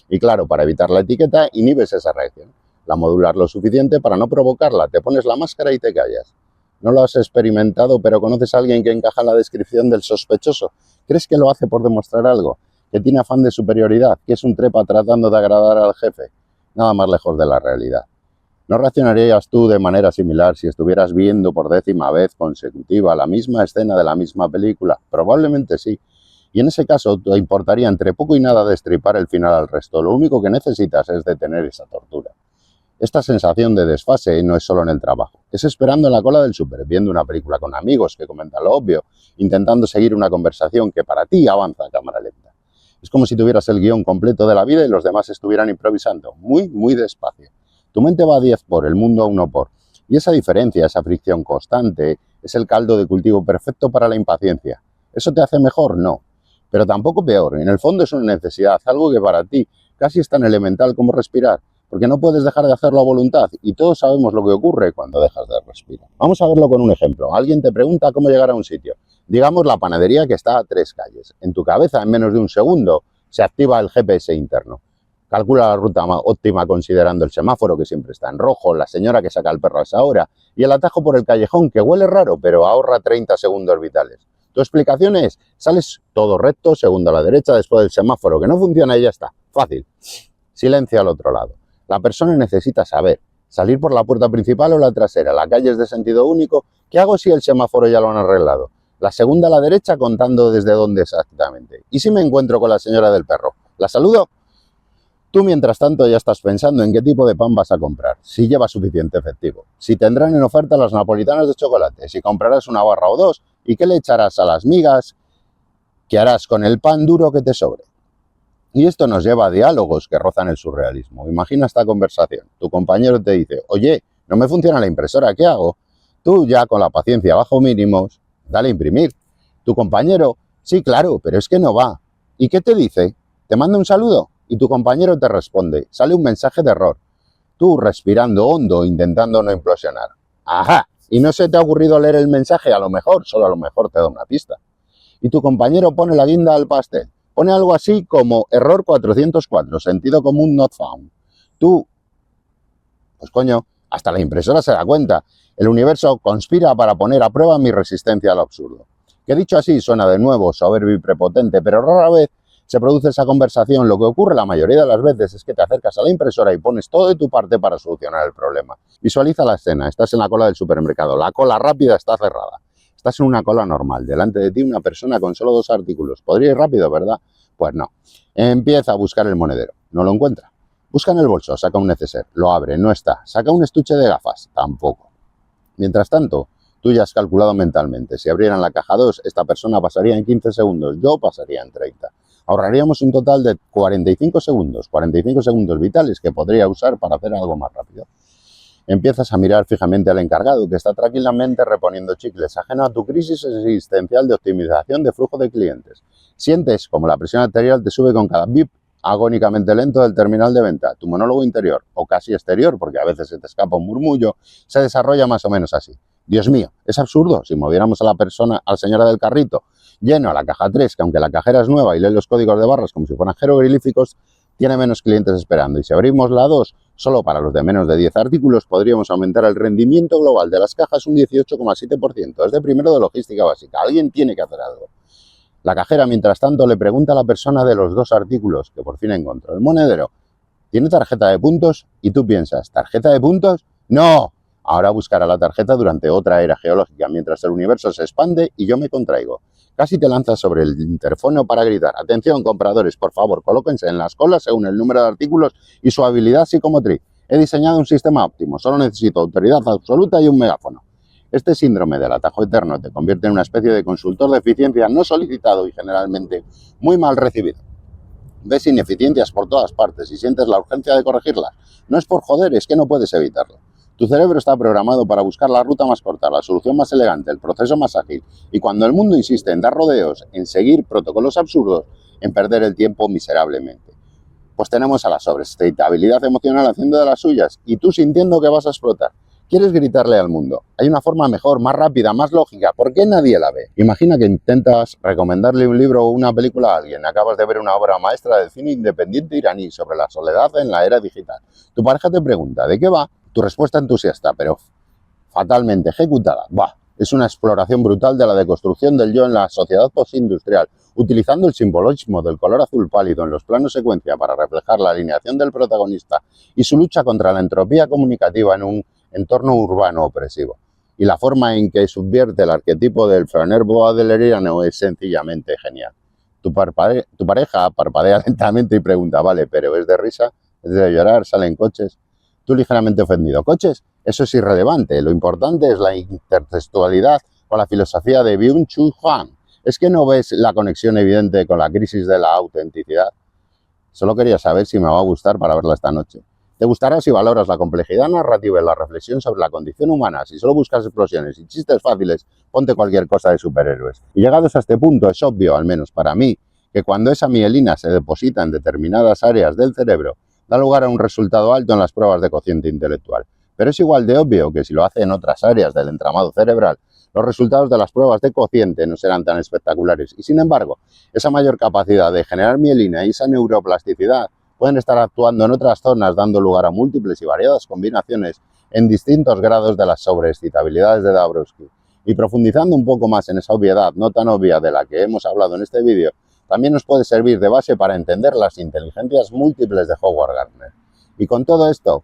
Y claro, para evitar la etiqueta, inhibes esa reacción. La modular lo suficiente para no provocarla, te pones la máscara y te callas. No lo has experimentado, pero conoces a alguien que encaja en la descripción del sospechoso. ¿Crees que lo hace por demostrar algo? ¿Que tiene afán de superioridad? ¿Que es un trepa tratando de agradar al jefe? Nada más lejos de la realidad. ¿No reaccionarías tú de manera similar si estuvieras viendo por 10ª vez consecutiva la misma escena de la misma película? Probablemente sí. Y en ese caso te importaría entre poco y nada destripar el final al resto. Lo único que necesitas es detener esa tortura. Esta sensación de desfase no es solo en el trabajo, es esperando en la cola del súper, viendo una película con amigos que comentan lo obvio, intentando seguir una conversación que para ti avanza a cámara lenta. Es como si tuvieras el guión completo de la vida y los demás estuvieran improvisando, muy, muy despacio. Tu mente va a 10 por, el mundo a 1 por. Y esa diferencia, esa fricción constante, es el caldo de cultivo perfecto para la impaciencia. ¿Eso te hace mejor? No. Pero tampoco peor. En el fondo es una necesidad, algo que para ti casi es tan elemental como respirar. Porque no puedes dejar de hacerlo a voluntad y todos sabemos lo que ocurre cuando dejas de respirar. Vamos a verlo con un ejemplo. Alguien te pregunta cómo llegar a un sitio. Digamos la panadería que está a 3 calles. En tu cabeza, en menos de un segundo, se activa el GPS interno. Calcula la ruta óptima considerando el semáforo que siempre está en rojo, la señora que saca al perro a esa hora y el atajo por el callejón que huele raro pero ahorra 30 segundos vitales. Tu explicación es, sales todo recto, segundo a la derecha después del semáforo que no funciona y ya está. Fácil. Silencio al otro lado. La persona necesita saber, salir por la puerta principal o la trasera, la calle es de sentido único, ¿qué hago si el semáforo ya lo han arreglado? La segunda a la derecha contando desde dónde exactamente. ¿Y si me encuentro con la señora del perro? ¿La saludo? Tú, mientras tanto, ya estás pensando en qué tipo de pan vas a comprar, si lleva suficiente efectivo, si tendrán en oferta las napolitanas de chocolate, si comprarás una barra o 2 y qué le echarás a las migas, qué harás con el pan duro que te sobre. Y esto nos lleva a diálogos que rozan el surrealismo. Imagina esta conversación. Tu compañero te dice, oye, no me funciona la impresora, ¿qué hago? Tú ya con la paciencia bajo mínimos, dale a imprimir. Tu compañero, sí, claro, pero es que no va. ¿Y qué te dice? ¿Te manda un saludo? Y tu compañero te responde, sale un mensaje de error. Tú respirando hondo, intentando no implosionar. ¡Ajá! ¿Y no se te ha ocurrido leer el mensaje? A lo mejor, solo a lo mejor te da una pista. Y tu compañero pone la guinda al pastel. Pone algo así como error 404, sentido común not found. Tú, pues coño, hasta la impresora se da cuenta. El universo conspira para poner a prueba mi resistencia al absurdo. Que dicho así suena de nuevo soberbio y prepotente, pero rara vez se produce esa conversación. Lo que ocurre la mayoría de las veces es que te acercas a la impresora y pones todo de tu parte para solucionar el problema. Visualiza la escena, estás en la cola del supermercado, la cola rápida está cerrada. Estás en una cola normal, delante de ti una persona con solo 2 artículos. Podría ir rápido, ¿verdad? Pues no. Empieza a buscar el monedero, no lo encuentra. Busca en el bolso, saca un neceser, lo abre, no está. Saca un estuche de gafas, tampoco. Mientras tanto, tú ya has calculado mentalmente, si abrieran la caja 2, esta persona pasaría en 15 segundos, yo pasaría en 30. Ahorraríamos un total de 45 segundos vitales que podría usar para hacer algo más rápido. Empiezas a mirar fijamente al encargado que está tranquilamente reponiendo chicles, ajeno a tu crisis existencial de optimización de flujo de clientes. Sientes como la presión arterial te sube con cada bip agónicamente lento del terminal de venta. Tu monólogo interior, o casi exterior, porque a veces se te escapa un murmullo, se desarrolla más o menos así. Dios mío, es absurdo. Si moviéramos a la señora del carrito lleno a la caja 3, que aunque la cajera es nueva y lee los códigos de barras como si fueran jeroglíficos, tiene menos clientes esperando. Y si abrimos la 2 solo para los de menos de 10 artículos, podríamos aumentar el rendimiento global de las cajas un 18,7%. Es de primero de logística básica. Alguien tiene que hacer algo. La cajera, mientras tanto, le pregunta a la persona de los 2 artículos, que por fin encontró el monedero, ¿tiene tarjeta de puntos? Y tú piensas, ¿tarjeta de puntos? ¡No! Ahora buscará la tarjeta durante otra era geológica, mientras el universo se expande y yo me contraigo. Casi te lanzas sobre el interfono para gritar, atención compradores, por favor, colóquense en las colas según el número de artículos y su habilidad psicomotriz. He diseñado un sistema óptimo, solo necesito autoridad absoluta y un megáfono. Este síndrome del atajo eterno te convierte en una especie de consultor de eficiencia no solicitado y generalmente muy mal recibido. Ves ineficiencias por todas partes y sientes la urgencia de corregirlas. No es por joder, es que no puedes evitarlo. Tu cerebro está programado para buscar la ruta más corta, la solución más elegante, el proceso más ágil. Y cuando el mundo insiste en dar rodeos, en seguir protocolos absurdos, en perder el tiempo miserablemente. Pues tenemos a la sobreexcitabilidad emocional haciendo de las suyas y tú sintiendo que vas a explotar. Quieres gritarle al mundo. Hay una forma mejor, más rápida, más lógica. ¿Por qué nadie la ve? Imagina que intentas recomendarle un libro o una película a alguien. Acabas de ver una obra maestra del cine independiente iraní sobre la soledad en la era digital. Tu pareja te pregunta, ¿de qué va? Tu respuesta entusiasta, pero fatalmente ejecutada. Es una exploración brutal de la deconstrucción del yo en la sociedad postindustrial, utilizando el simbolismo del color azul pálido en los planos secuencia para reflejar la alineación del protagonista y su lucha contra la entropía comunicativa en un entorno urbano opresivo. Y la forma en que subvierte el arquetipo del flaner adleriano es sencillamente genial. Tu pareja parpadea lentamente y pregunta, vale, pero ¿es de risa? ¿Es de llorar? ¿Salen coches? Tú ligeramente ofendido. ¿Coches? Eso es irrelevante. Lo importante es la intertextualidad con la filosofía de Byung-Chul Han. ¿Es que no ves la conexión evidente con la crisis de la autenticidad? Solo quería saber si me va a gustar para verla esta noche. Te gustará si valoras la complejidad narrativa y la reflexión sobre la condición humana. Si solo buscas explosiones y chistes fáciles, ponte cualquier cosa de superhéroes. Y llegados a este punto, es obvio, al menos para mí, que cuando esa mielina se deposita en determinadas áreas del cerebro, da lugar a un resultado alto en las pruebas de cociente intelectual. Pero es igual de obvio que si lo hace en otras áreas del entramado cerebral, los resultados de las pruebas de cociente no serán tan espectaculares. Y sin embargo, esa mayor capacidad de generar mielina y esa neuroplasticidad pueden estar actuando en otras zonas, dando lugar a múltiples y variadas combinaciones en distintos grados de las sobreexcitabilidades de Dabrowski. Y profundizando un poco más en esa obviedad no tan obvia de la que hemos hablado en este vídeo, también nos puede servir de base para entender las inteligencias múltiples de Howard Gardner. Y con todo esto,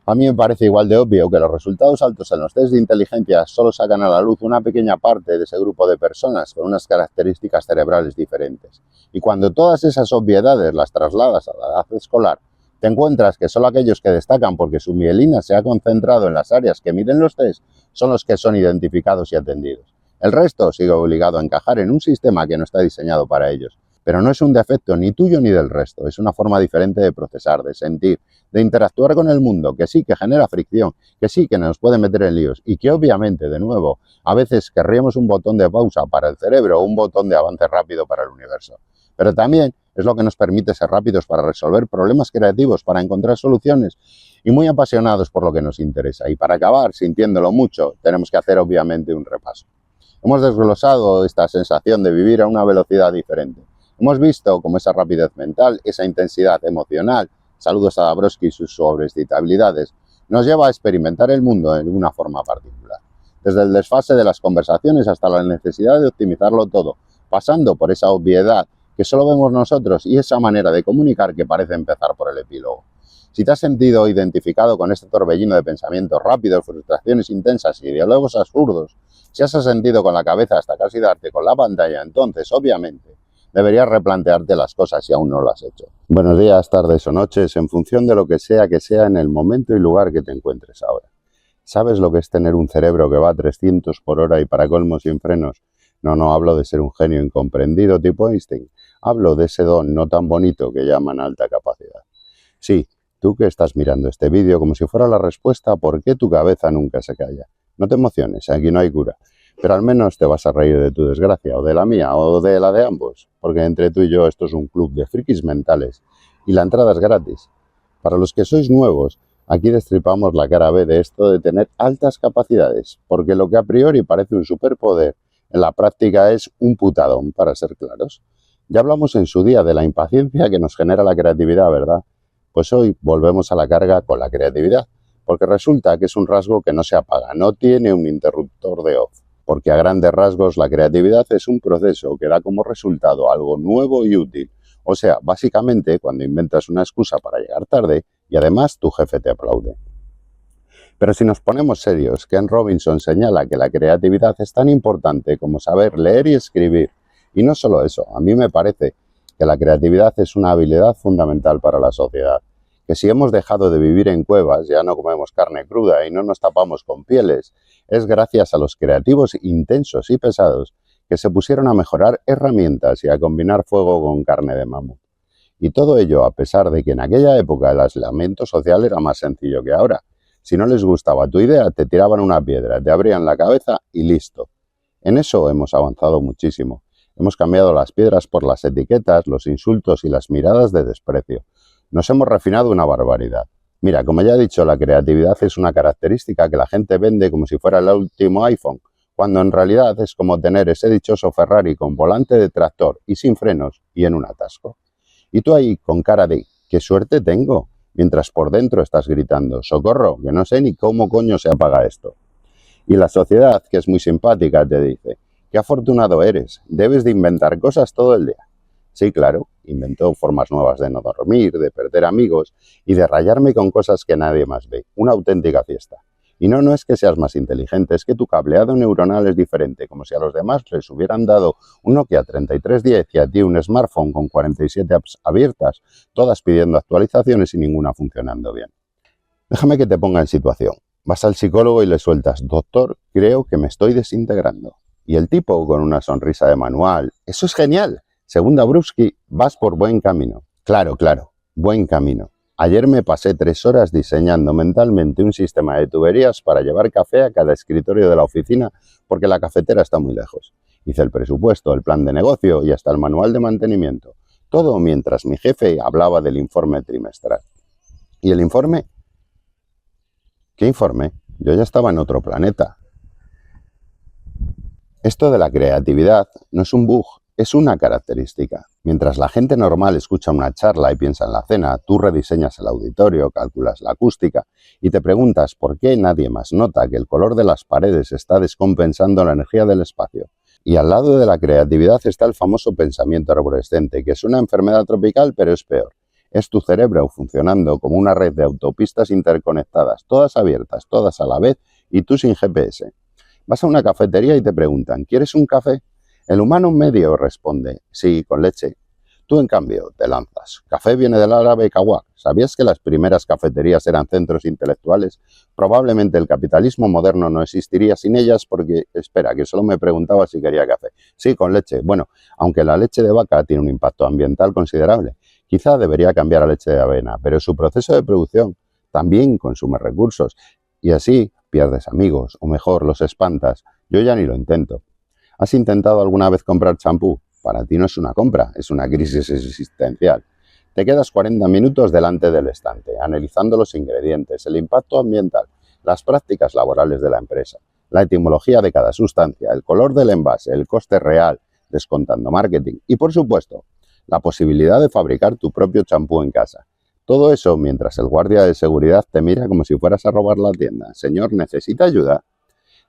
a mí me parece igual de obvio que los resultados altos en los test de inteligencia solo sacan a la luz una pequeña parte de ese grupo de personas con unas características cerebrales diferentes. Y cuando todas esas obviedades las trasladas a la edad escolar, te encuentras que solo aquellos que destacan porque su mielina se ha concentrado en las áreas que miden los test son los que son identificados y atendidos. El resto sigue obligado a encajar en un sistema que no está diseñado para ellos. Pero no es un defecto ni tuyo ni del resto, es una forma diferente de procesar, de sentir, de interactuar con el mundo, que sí que genera fricción, que sí que nos puede meter en líos y que obviamente, de nuevo, a veces querríamos un botón de pausa para el cerebro o un botón de avance rápido para el universo. Pero también es lo que nos permite ser rápidos para resolver problemas creativos, para encontrar soluciones y muy apasionados por lo que nos interesa. Y para acabar, sintiéndolo mucho, tenemos que hacer obviamente un repaso. Hemos desglosado esta sensación de vivir a una velocidad diferente. Hemos visto cómo esa rapidez mental, esa intensidad emocional, saludos a Dabrowski y sus sobreexcitabilidades, nos lleva a experimentar el mundo en una forma particular. desde el desfase de las conversaciones hasta la necesidad de optimizarlo todo, pasando por esa obviedad que solo vemos nosotros y esa manera de comunicar que parece empezar por el epílogo. Si te has sentido identificado con este torbellino de pensamientos rápidos, frustraciones intensas y diálogos absurdos, si has sentido con la cabeza hasta casi darte con la pantalla, entonces, obviamente, deberías replantearte las cosas si aún no lo has hecho. Buenos días, tardes o noches, en función de lo que sea en el momento y lugar que te encuentres ahora. ¿Sabes lo que es tener un cerebro que va a 300 por hora y para colmo sin frenos? No hablo de ser un genio incomprendido tipo Einstein. Hablo de ese don no tan bonito que llaman alta capacidad. Sí, tú que estás mirando este vídeo como si fuera la respuesta a por qué tu cabeza nunca se calla. No te emociones, aquí no hay cura. Pero al menos te vas a reír de tu desgracia, o de la mía, o de la de ambos. Porque entre tú y yo esto es un club de frikis mentales. Y la entrada es gratis. Para los que sois nuevos, aquí destripamos la cara B de esto de tener altas capacidades. Porque lo que a priori parece un superpoder, en la práctica es un putadón, para ser claros. Ya hablamos en su día de la impaciencia que nos genera la creatividad, ¿verdad? Pues hoy volvemos a la carga con la creatividad, porque resulta que es un rasgo que no se apaga, no tiene un interruptor de off, porque a grandes rasgos la creatividad es un proceso que da como resultado algo nuevo y útil. O sea, básicamente cuando inventas una excusa para llegar tarde y además tu jefe te aplaude. Pero si nos ponemos serios, Ken Robinson señala que la creatividad es tan importante como saber leer y escribir. Y no solo eso, a mí me parece que la creatividad es una habilidad fundamental para la sociedad. Que si hemos dejado de vivir en cuevas, ya no comemos carne cruda y no nos tapamos con pieles, es gracias a los creativos intensos y pesados que se pusieron a mejorar herramientas y a combinar fuego con carne de mamut. Y todo ello a pesar de que en aquella época el aislamiento social era más sencillo que ahora. Si no les gustaba tu idea, te tiraban una piedra, te abrían la cabeza y listo. En eso hemos avanzado muchísimo. Hemos cambiado las piedras por las etiquetas, los insultos y las miradas de desprecio. Nos hemos refinado una barbaridad. Mira, como ya he dicho, la creatividad es una característica que la gente vende como si fuera el último iPhone, cuando en realidad es como tener ese dichoso Ferrari con volante de tractor y sin frenos y en un atasco. Y tú ahí con cara de ¿qué suerte tengo? Mientras por dentro estás gritando ¡socorro! Que no sé ni cómo coño se apaga esto. Y la sociedad, que es muy simpática, te dice ¡qué afortunado eres! Debes de inventar cosas todo el día. Sí, claro, inventó formas nuevas de no dormir, de perder amigos y de rayarme con cosas que nadie más ve. Una auténtica fiesta. Y no es que seas más inteligente, es que tu cableado neuronal es diferente, como si a los demás les hubieran dado un Nokia 3310 y a ti un smartphone con 47 apps abiertas, todas pidiendo actualizaciones y ninguna funcionando bien. Déjame que te ponga en situación. Vas al psicólogo y le sueltas, doctor, creo que me estoy desintegrando. Y el tipo, con una sonrisa de manual, eso es genial. Según Dabrowski, vas por buen camino. Claro, buen camino. Ayer me pasé 3 horas diseñando mentalmente un sistema de tuberías para llevar café a cada escritorio de la oficina porque la cafetera está muy lejos. Hice el presupuesto, el plan de negocio y hasta el manual de mantenimiento. Todo mientras mi jefe hablaba del informe trimestral. ¿Y el informe? ¿Qué informe? Yo ya estaba en otro planeta. Esto de la creatividad no es un bug, es una característica. Mientras la gente normal escucha una charla y piensa en la cena, tú rediseñas el auditorio, calculas la acústica y te preguntas por qué nadie más nota que el color de las paredes está descompensando la energía del espacio. Y al lado de la creatividad está el famoso pensamiento arborescente, que es una enfermedad tropical, pero es peor. Es tu cerebro funcionando como una red de autopistas interconectadas, todas abiertas, todas a la vez y tú sin GPS. Vas a una cafetería y te preguntan, ¿quieres un café? El humano medio responde, sí, con leche. Tú, en cambio, te lanzas. Café viene del árabe kawak. ¿Sabías que las primeras cafeterías eran centros intelectuales? Probablemente el capitalismo moderno no existiría sin ellas porque, espera, que solo me preguntaba si quería café. Sí, con leche. Bueno, aunque la leche de vaca tiene un impacto ambiental considerable, quizá debería cambiar a leche de avena, pero su proceso de producción también consume recursos y así pierdes amigos, o mejor, los espantas. Yo ya ni lo intento. ¿Has intentado alguna vez comprar champú? Para ti no es una compra, es una crisis existencial. Te quedas 40 minutos delante del estante, analizando los ingredientes, el impacto ambiental, las prácticas laborales de la empresa, la etimología de cada sustancia, el color del envase, el coste real, descontando marketing y, por supuesto, la posibilidad de fabricar tu propio champú en casa. Todo eso mientras el guardia de seguridad te mira como si fueras a robar la tienda. Señor, ¿necesita ayuda?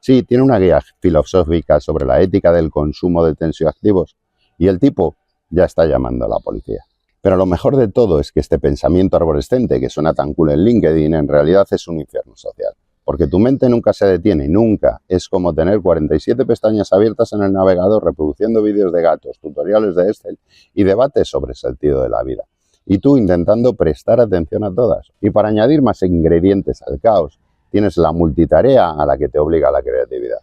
Sí, tiene una guía filosófica sobre la ética del consumo de tensioactivos y el tipo ya está llamando a la policía. Pero lo mejor de todo es que este pensamiento arborescente que suena tan cool en LinkedIn en realidad es un infierno social. Porque tu mente nunca se detiene, nunca. Es como tener 47 pestañas abiertas en el navegador reproduciendo vídeos de gatos, tutoriales de Excel y debates sobre el sentido de la vida. Y tú intentando prestar atención a todas. Y para añadir más ingredientes al caos, tienes la multitarea a la que te obliga la creatividad.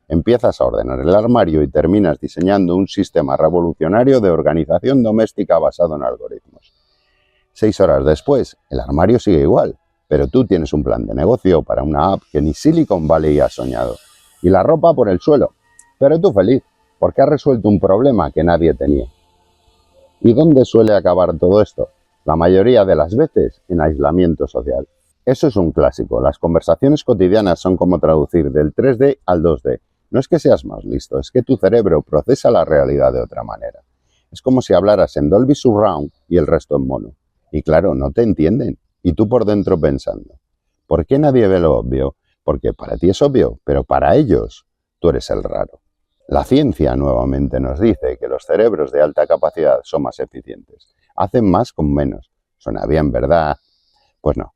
Empiezas a ordenar el armario y terminas diseñando un sistema revolucionario de organización doméstica basado en algoritmos. 6 horas después, el armario sigue igual, pero tú tienes un plan de negocio para una app que ni Silicon Valley ha soñado. Y la ropa por el suelo. Pero tú feliz, porque has resuelto un problema que nadie tenía. ¿Y dónde suele acabar todo esto? La mayoría de las veces en aislamiento social. Eso es un clásico. Las conversaciones cotidianas son como traducir del 3D al 2D. No es que seas más listo, es que tu cerebro procesa la realidad de otra manera. Es como si hablaras en Dolby Surround y el resto en mono. Y claro, no te entienden. Y tú por dentro pensando, ¿por qué nadie ve lo obvio? Porque para ti es obvio, pero para ellos tú eres el raro. La ciencia nuevamente nos dice que los cerebros de alta capacidad son más eficientes. Hacen más con menos. Suena bien, ¿verdad? Pues no.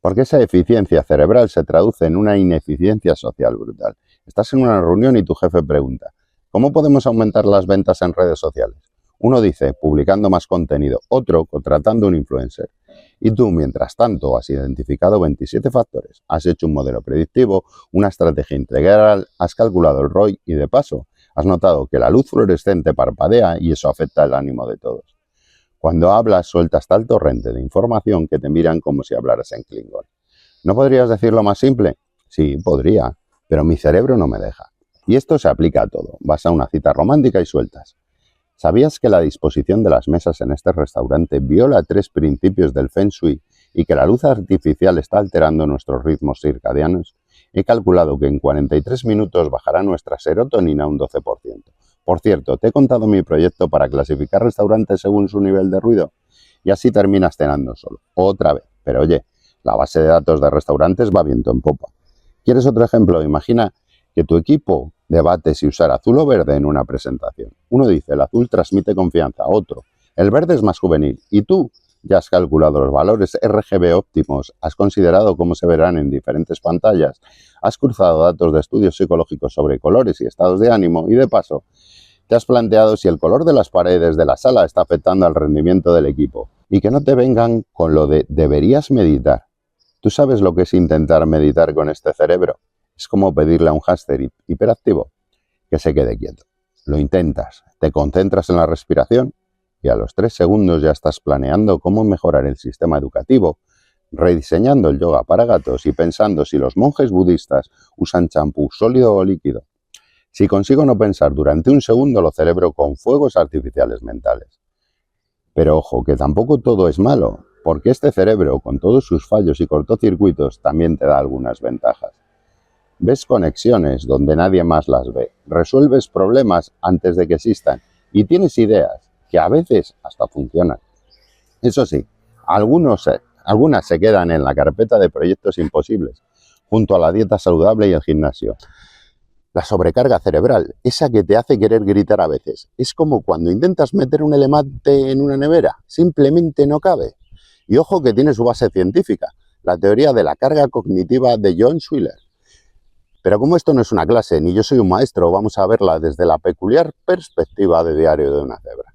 Porque esa eficiencia cerebral se traduce en una ineficiencia social brutal. Estás en una reunión y tu jefe pregunta, ¿cómo podemos aumentar las ventas en redes sociales? Uno dice, publicando más contenido, otro, contratando un influencer. Y tú, mientras tanto, has identificado 27 factores, has hecho un modelo predictivo, una estrategia integral, has calculado el ROI y, de paso, has notado que la luz fluorescente parpadea y eso afecta el ánimo de todos. Cuando hablas, sueltas tal torrente de información que te miran como si hablaras en Klingon. ¿No podrías decirlo más simple? Sí, podría, pero mi cerebro no me deja. Y esto se aplica a todo. Vas a una cita romántica y sueltas. ¿Sabías que la disposición de las mesas en este restaurante viola 3 principios del Feng Shui y que la luz artificial está alterando nuestros ritmos circadianos? He calculado que en 43 minutos bajará nuestra serotonina un 12%. Por cierto, te he contado mi proyecto para clasificar restaurantes según su nivel de ruido y así terminas cenando solo. Otra vez. Pero oye, la base de datos de restaurantes va viento en popa. ¿Quieres otro ejemplo? Imagina que tu equipo debate si usar azul o verde en una presentación. Uno dice, el azul transmite confianza, otro, el verde es más juvenil. Y tú ya has calculado los valores RGB óptimos, has considerado cómo se verán en diferentes pantallas, has cruzado datos de estudios psicológicos sobre colores y estados de ánimo y, de paso, te has planteado si el color de las paredes de la sala está afectando al rendimiento del equipo. Y que no te vengan con lo de deberías meditar. ¿Tú sabes lo que es intentar meditar con este cerebro? Es como pedirle a un hámster hiperactivo que se quede quieto. Lo intentas, te concentras en la respiración y a los 3 segundos ya estás planeando cómo mejorar el sistema educativo, rediseñando el yoga para gatos y pensando si los monjes budistas usan champú sólido o líquido. Si consigo no pensar durante un segundo, lo celebro con fuegos artificiales mentales. Pero ojo, que tampoco todo es malo, porque este cerebro, con todos sus fallos y cortocircuitos, también te da algunas ventajas. Ves conexiones donde nadie más las ve, resuelves problemas antes de que existan y tienes ideas que a veces hasta funcionan. Eso sí, algunas se quedan en la carpeta de proyectos imposibles, junto a la dieta saludable y el gimnasio. La sobrecarga cerebral, esa que te hace querer gritar a veces, es como cuando intentas meter un elefante en una nevera, simplemente no cabe. Y ojo que tiene su base científica, la teoría de la carga cognitiva de John Schwiller. Pero como esto no es una clase, ni yo soy un maestro, vamos a verla desde la peculiar perspectiva de Diario de una cebra.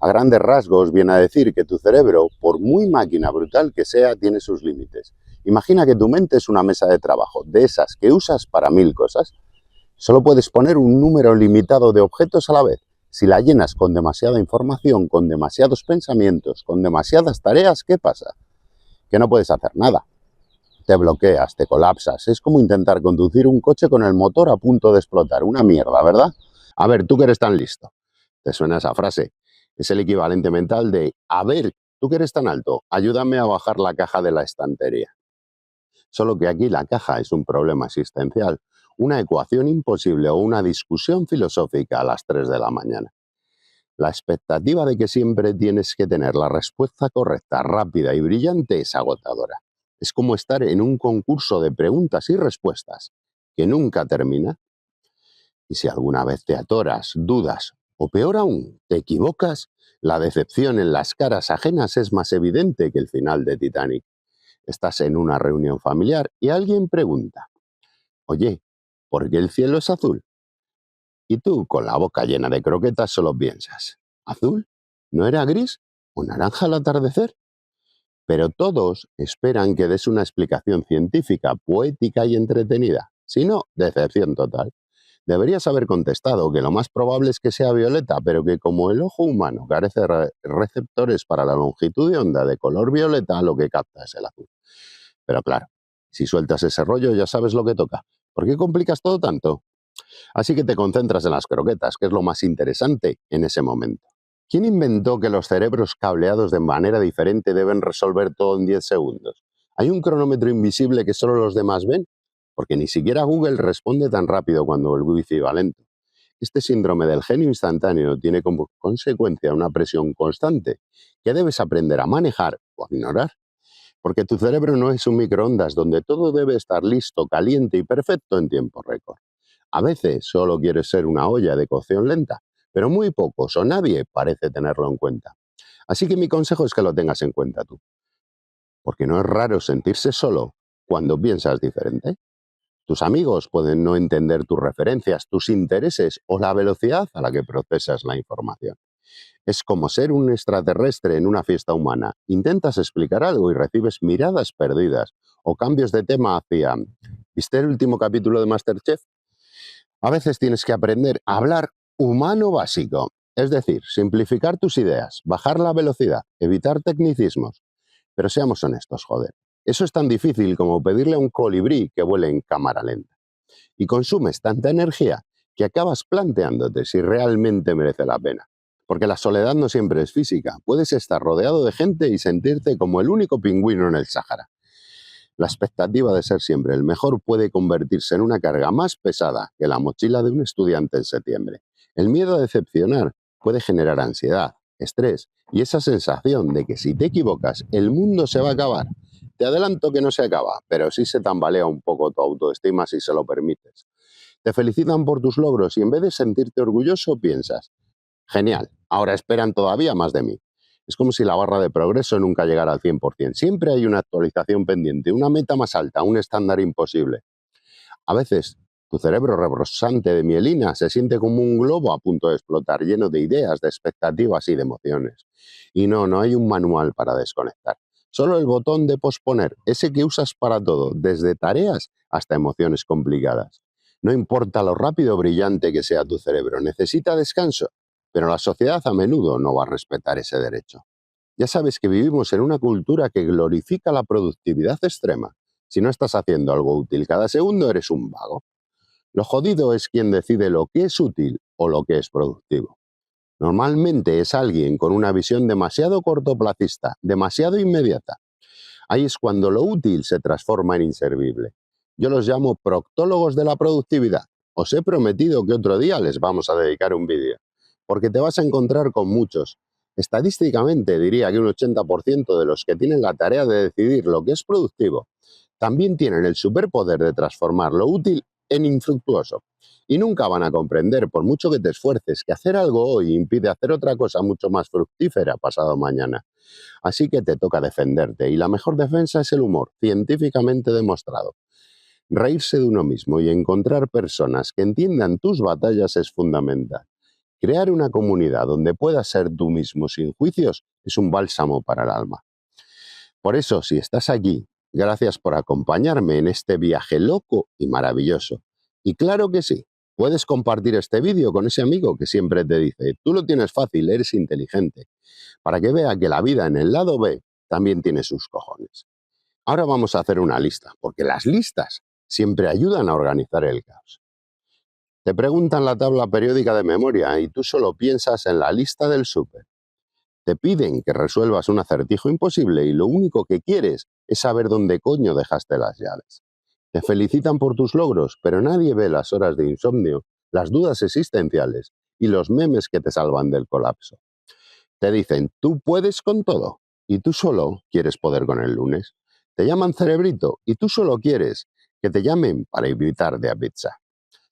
A grandes rasgos viene a decir que tu cerebro, por muy máquina brutal que sea, tiene sus límites. Imagina que tu mente es una mesa de trabajo, de esas que usas para 1000 cosas. Solo puedes poner un número limitado de objetos a la vez. Si la llenas con demasiada información, con demasiados pensamientos, con demasiadas tareas, ¿qué pasa? Que no puedes hacer nada. Te bloqueas, te colapsas. Es como intentar conducir un coche con el motor a punto de explotar. Una mierda, ¿verdad? A ver, tú que eres tan listo. ¿Te suena esa frase? Es el equivalente mental de, a ver, tú que eres tan alto, ayúdame a bajar la caja de la estantería. Solo que aquí la caja es un problema existencial, una ecuación imposible o una discusión filosófica a las 3 de la mañana. La expectativa de que siempre tienes que tener la respuesta correcta, rápida y brillante es agotadora. Es como estar en un concurso de preguntas y respuestas que nunca termina. Y si alguna vez te atoras, dudas o peor aún, te equivocas, la decepción en las caras ajenas es más evidente que el final de Titanic. Estás en una reunión familiar y alguien pregunta, oye, ¿por qué el cielo es azul? Y tú, con la boca llena de croquetas, solo piensas, ¿azul? ¿No era gris o naranja al atardecer? Pero todos esperan que des una explicación científica, poética y entretenida. Si no, decepción total. Deberías haber contestado que lo más probable es que sea violeta, pero que como el ojo humano carece de receptores para la longitud de onda de color violeta, lo que capta es el azul. Pero claro, si sueltas ese rollo ya sabes lo que toca. ¿Por qué complicas todo tanto? Así que te concentras en las croquetas, que es lo más interesante en ese momento. ¿Quién inventó que los cerebros cableados de manera diferente deben resolver todo en 10 segundos? ¿Hay un cronómetro invisible que solo los demás ven? Porque ni siquiera Google responde tan rápido cuando el wifi va lento. Este síndrome del genio instantáneo tiene como consecuencia una presión constante que debes aprender a manejar o a ignorar. Porque tu cerebro no es un microondas donde todo debe estar listo, caliente y perfecto en tiempo récord. A veces solo quieres ser una olla de cocción lenta, pero muy pocos o nadie parece tenerlo en cuenta. Así que mi consejo es que lo tengas en cuenta tú, porque no es raro sentirse solo cuando piensas diferente. Tus amigos pueden no entender tus referencias, tus intereses o la velocidad a la que procesas la información. Es como ser un extraterrestre en una fiesta humana. Intentas explicar algo y recibes miradas perdidas o cambios de tema hacia... ¿Viste el último capítulo de MasterChef? A veces tienes que aprender a hablar humano básico, es decir, simplificar tus ideas, bajar la velocidad, evitar tecnicismos. Pero seamos honestos, joder. Eso es tan difícil como pedirle a un colibrí que vuele en cámara lenta. Y consumes tanta energía que acabas planteándote si realmente merece la pena. Porque la soledad no siempre es física. Puedes estar rodeado de gente y sentirte como el único pingüino en el Sáhara. La expectativa de ser siempre el mejor puede convertirse en una carga más pesada que la mochila de un estudiante en septiembre. El miedo a decepcionar puede generar ansiedad, estrés y esa sensación de que si te equivocas el mundo se va a acabar. Te adelanto que no se acaba, pero sí se tambalea un poco tu autoestima si se lo permites. Te felicitan por tus logros y en vez de sentirte orgulloso piensas, genial, ahora esperan todavía más de mí. Es como si la barra de progreso nunca llegara al 100%. Siempre hay una actualización pendiente, una meta más alta, un estándar imposible. A veces, tu cerebro rebosante de mielina se siente como un globo a punto de explotar, lleno de ideas, de expectativas y de emociones. Y no hay un manual para desconectar. Solo el botón de posponer, ese que usas para todo, desde tareas hasta emociones complicadas. No importa lo rápido o brillante que sea tu cerebro, necesita descanso, pero la sociedad a menudo no va a respetar ese derecho. Ya sabes que vivimos en una cultura que glorifica la productividad extrema. Si no estás haciendo algo útil cada segundo, eres un vago. Lo jodido es quien decide lo que es útil o lo que es productivo. Normalmente es alguien con una visión demasiado cortoplacista, demasiado inmediata. Ahí es cuando lo útil se transforma en inservible. Yo los llamo proctólogos de la productividad. Os he prometido que otro día les vamos a dedicar un vídeo, porque te vas a encontrar con muchos. Estadísticamente diría que un 80% de los que tienen la tarea de decidir lo que es productivo también tienen el superpoder de transformar lo útil en infructuoso. Y nunca van a comprender, por mucho que te esfuerces, que hacer algo hoy impide hacer otra cosa mucho más fructífera pasado mañana. Así que te toca defenderte, y la mejor defensa es el humor, científicamente demostrado. Reírse de uno mismo y encontrar personas que entiendan tus batallas es fundamental. Crear una comunidad donde puedas ser tú mismo sin juicios es un bálsamo para el alma. Por eso, si estás aquí, gracias por acompañarme en este viaje loco y maravilloso. Y claro que sí, puedes compartir este vídeo con ese amigo que siempre te dice, tú lo tienes fácil, eres inteligente, para que vea que la vida en el lado B también tiene sus cojones. Ahora vamos a hacer una lista, porque las listas siempre ayudan a organizar el caos. Te preguntan la tabla periódica de memoria y tú solo piensas en la lista del súper. Te piden que resuelvas un acertijo imposible y lo único que quieres es saber dónde coño dejaste las llaves. Te felicitan por tus logros, pero nadie ve las horas de insomnio, las dudas existenciales y los memes que te salvan del colapso. Te dicen, tú puedes con todo, y tú solo quieres poder con el lunes. Te llaman cerebrito, y tú solo quieres Que te llamen para invitar de a pizza.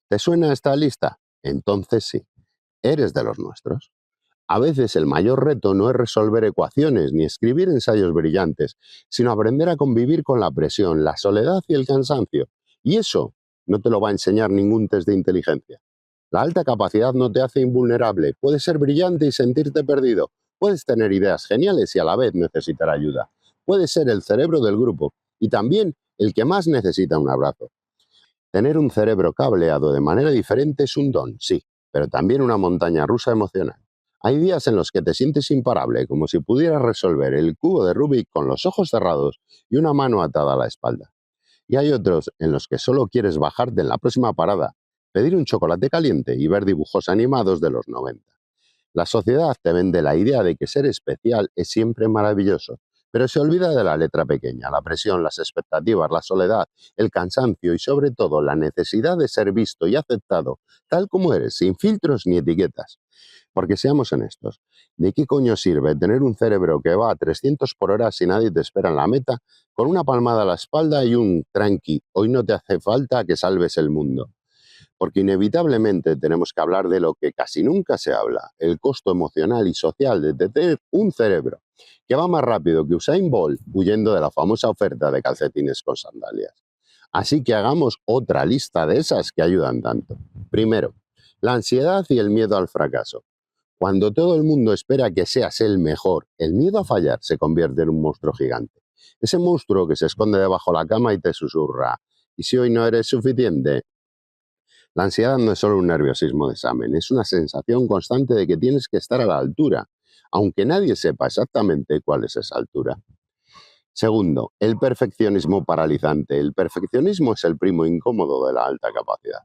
¿Te suena esta lista? Entonces sí, eres de los nuestros. A veces el mayor reto no es resolver ecuaciones ni escribir ensayos brillantes, sino aprender a convivir con la presión, la soledad y el cansancio. Y eso no te lo va a enseñar ningún test de inteligencia. La alta capacidad no te hace invulnerable. Puedes ser brillante y sentirte perdido. Puedes tener ideas geniales y a la vez necesitar ayuda. Puedes ser el cerebro del grupo y también el que más necesita un abrazo. Tener un cerebro cableado de manera diferente es un don, sí, pero también una montaña rusa emocional. Hay días en los que te sientes imparable, como si pudieras resolver el cubo de Rubik con los ojos cerrados y una mano atada a la espalda. Y hay otros en los que solo quieres bajarte en la próxima parada, pedir un chocolate caliente y ver dibujos animados de los 90. La sociedad te vende la idea de que ser especial es siempre maravilloso, pero se olvida de la letra pequeña, la presión, las expectativas, la soledad, el cansancio y sobre todo la necesidad de ser visto y aceptado tal como eres, sin filtros ni etiquetas. Porque seamos honestos, ¿de qué coño sirve tener un cerebro que va a 300 por hora si nadie te espera en la meta, con una palmada a la espalda y un tranqui, hoy no te hace falta que salves el mundo? Porque inevitablemente tenemos que hablar de lo que casi nunca se habla, el costo emocional y social de tener un cerebro que va más rápido que Usain Bolt huyendo de la famosa oferta de calcetines con sandalias. Así que hagamos otra lista de esas que ayudan tanto. Primero, la ansiedad y el miedo al fracaso. Cuando todo el mundo espera que seas el mejor, el miedo a fallar se convierte en un monstruo gigante. Ese monstruo que se esconde debajo de la cama y te susurra, ¿y si hoy no eres suficiente? La ansiedad no es solo un nerviosismo de examen, es una sensación constante de que tienes que estar a la altura, aunque nadie sepa exactamente cuál es esa altura. Segundo, el perfeccionismo paralizante. El perfeccionismo es el primo incómodo de la alta capacidad.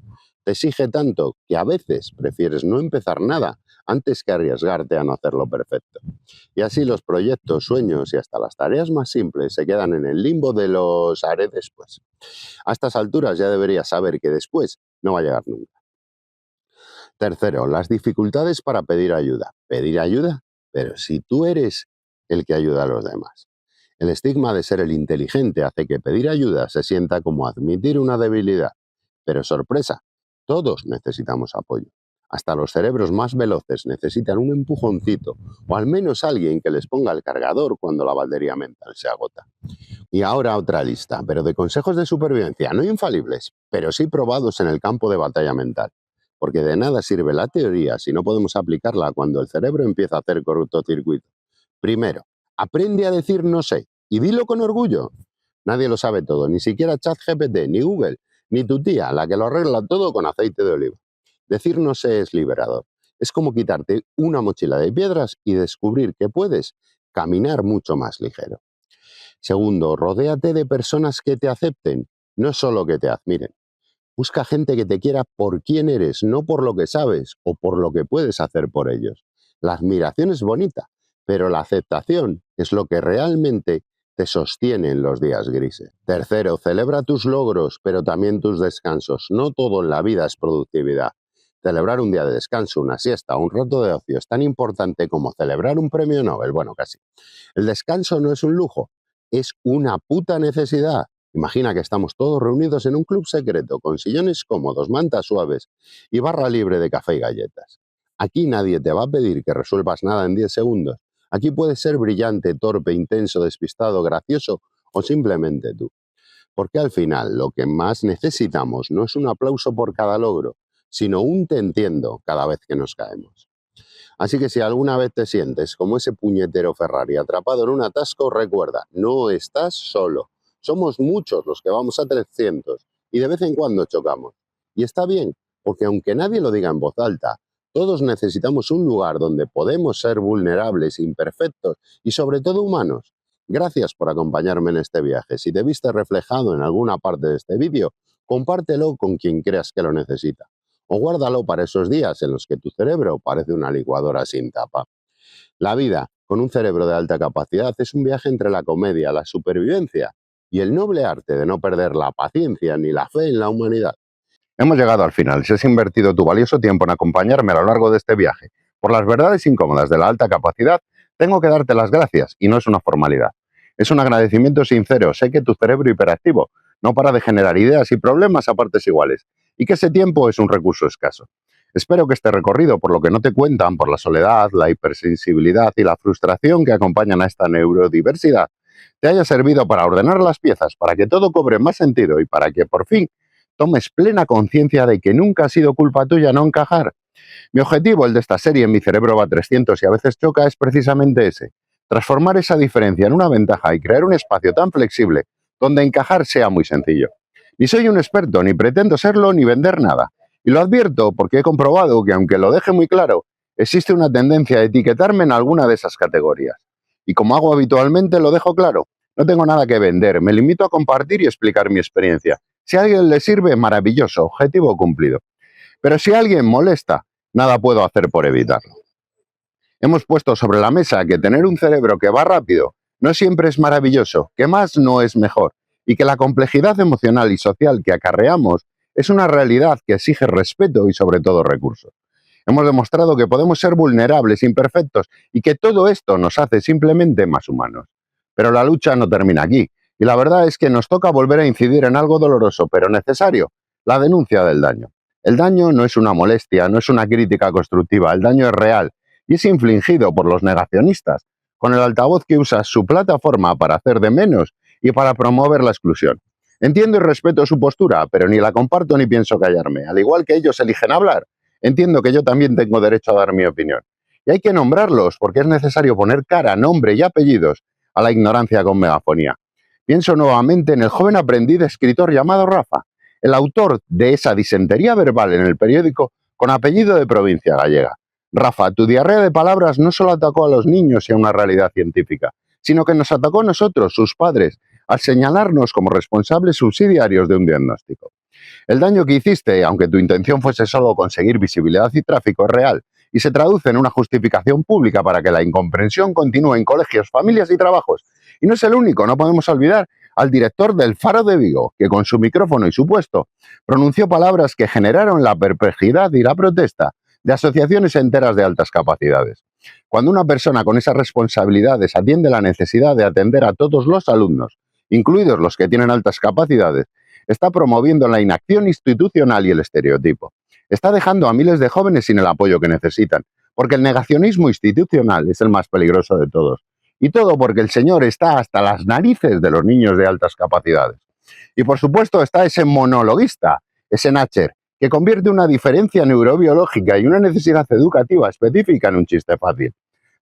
Te exige tanto que a veces prefieres no empezar nada antes que arriesgarte a no hacerlo perfecto. Y así los proyectos, sueños y hasta las tareas más simples se quedan en el limbo de los haré después. A estas alturas ya deberías saber que después no va a llegar nunca. Tercero, las dificultades para pedir ayuda. Pedir ayuda, pero si tú eres el que ayuda a los demás. El estigma de ser el inteligente hace que pedir ayuda se sienta como admitir una debilidad. Pero sorpresa, todos necesitamos apoyo. Hasta los cerebros más veloces necesitan un empujoncito o al menos alguien que les ponga el cargador cuando la batería mental se agota. Y ahora otra lista, pero de consejos de supervivencia, no infalibles, pero sí probados en el campo de batalla mental. Porque de nada sirve la teoría si no podemos aplicarla cuando el cerebro empieza a hacer cortocircuito. Primero, aprende a decir no sé y dilo con orgullo. Nadie lo sabe todo, ni siquiera ChatGPT, ni Google, ni tu tía, la que lo arregla todo con aceite de oliva. Decir no sé es liberador. Es como quitarte una mochila de piedras y descubrir que puedes caminar mucho más ligero. Segundo, rodéate de personas que te acepten, no solo que te admiren. Busca gente que te quiera por quién eres, no por lo que sabes o por lo que puedes hacer por ellos. La admiración es bonita, pero la aceptación es lo que realmente te sostiene en los días grises. Tercero, celebra tus logros, pero también tus descansos. No todo en la vida es productividad. Celebrar un día de descanso, una siesta, un rato de ocio es tan importante como celebrar un premio Nobel. Bueno, casi. El descanso no es un lujo, es una puta necesidad. Imagina que estamos todos reunidos en un club secreto, con sillones cómodos, mantas suaves y barra libre de café y galletas. Aquí nadie te va a pedir que resuelvas nada en 10 segundos. Aquí puedes ser brillante, torpe, intenso, despistado, gracioso o simplemente tú. Porque al final lo que más necesitamos no es un aplauso por cada logro, sino un te entiendo cada vez que nos caemos. Así que si alguna vez te sientes como ese puñetero Ferrari atrapado en un atasco, recuerda, no estás solo. Somos muchos los que vamos a 300 y de vez en cuando chocamos. Y está bien, porque aunque nadie lo diga en voz alta, todos necesitamos un lugar donde podemos ser vulnerables, imperfectos y sobre todo humanos. Gracias por acompañarme en este viaje. Si te viste reflejado en alguna parte de este vídeo, compártelo con quien creas que lo necesita. O guárdalo para esos días en los que tu cerebro parece una licuadora sin tapa. La vida, con un cerebro de alta capacidad, es un viaje entre la comedia, la supervivencia y el noble arte de no perder la paciencia ni la fe en la humanidad. Hemos llegado al final. Si has invertido tu valioso tiempo en acompañarme a lo largo de este viaje por las verdades incómodas de la alta capacidad, tengo que darte las gracias y no es una formalidad. Es un agradecimiento sincero. Sé que tu cerebro hiperactivo no para de generar ideas y problemas a partes iguales, y que ese tiempo es un recurso escaso. Espero que este recorrido, por lo que no te cuentan, por la soledad, la hipersensibilidad y la frustración que acompañan a esta neurodiversidad, te haya servido para ordenar las piezas, para que todo cobre más sentido y para que, por fin, tomes plena conciencia de que nunca ha sido culpa tuya no encajar. Mi objetivo, el de esta serie En mi cerebro va 300 y a veces choca, es precisamente ese: transformar esa diferencia en una ventaja y crear un espacio tan flexible donde encajar sea muy sencillo. Ni soy un experto, ni pretendo serlo, ni vender nada. Y lo advierto porque he comprobado que, aunque lo deje muy claro, existe una tendencia a etiquetarme en alguna de esas categorías. Y como hago habitualmente, lo dejo claro. No tengo nada que vender, me limito a compartir y explicar mi experiencia. Si a alguien le sirve, maravilloso, objetivo cumplido. Pero si a alguien molesta, nada puedo hacer por evitarlo. Hemos puesto sobre la mesa que tener un cerebro que va rápido no siempre es maravilloso, que más no es mejor, y que la complejidad emocional y social que acarreamos es una realidad que exige respeto y sobre todo recursos. Hemos demostrado que podemos ser vulnerables, imperfectos, y que todo esto nos hace simplemente más humanos. Pero la lucha no termina aquí, y la verdad es que nos toca volver a incidir en algo doloroso pero necesario: la denuncia del daño. El daño no es una molestia, no es una crítica constructiva, el daño es real y es infligido por los negacionistas, con el altavoz que usa su plataforma para hacer de menos y para promover la exclusión. Entiendo y respeto su postura, pero ni la comparto ni pienso callarme. Al igual que ellos eligen hablar, entiendo que yo también tengo derecho a dar mi opinión. Y hay que nombrarlos porque es necesario poner cara, nombre y apellidos a la ignorancia con megafonía. Pienso nuevamente en el joven aprendiz escritor llamado Rafa, el autor de esa disentería verbal en el periódico con apellido de provincia gallega. Rafa, tu diarrea de palabras no solo atacó a los niños y a una realidad científica, sino que nos atacó a nosotros, sus padres, al señalarnos como responsables subsidiarios de un diagnóstico. El daño que hiciste, aunque tu intención fuese solo conseguir visibilidad y tráfico, es real y se traduce en una justificación pública para que la incomprensión continúe en colegios, familias y trabajos. Y no es el único, no podemos olvidar al director del Faro de Vigo, que con su micrófono y su puesto pronunció palabras que generaron la perplejidad y la protesta de asociaciones enteras de altas capacidades. Cuando una persona con esas responsabilidades atiende la necesidad de atender a todos los alumnos, incluidos los que tienen altas capacidades, está promoviendo la inacción institucional y el estereotipo. Está dejando a miles de jóvenes sin el apoyo que necesitan, porque el negacionismo institucional es el más peligroso de todos. Y todo porque el señor está hasta las narices de los niños de altas capacidades. Y por supuesto está ese monologuista, ese Nacher, que convierte una diferencia neurobiológica y una necesidad educativa específica en un chiste fácil.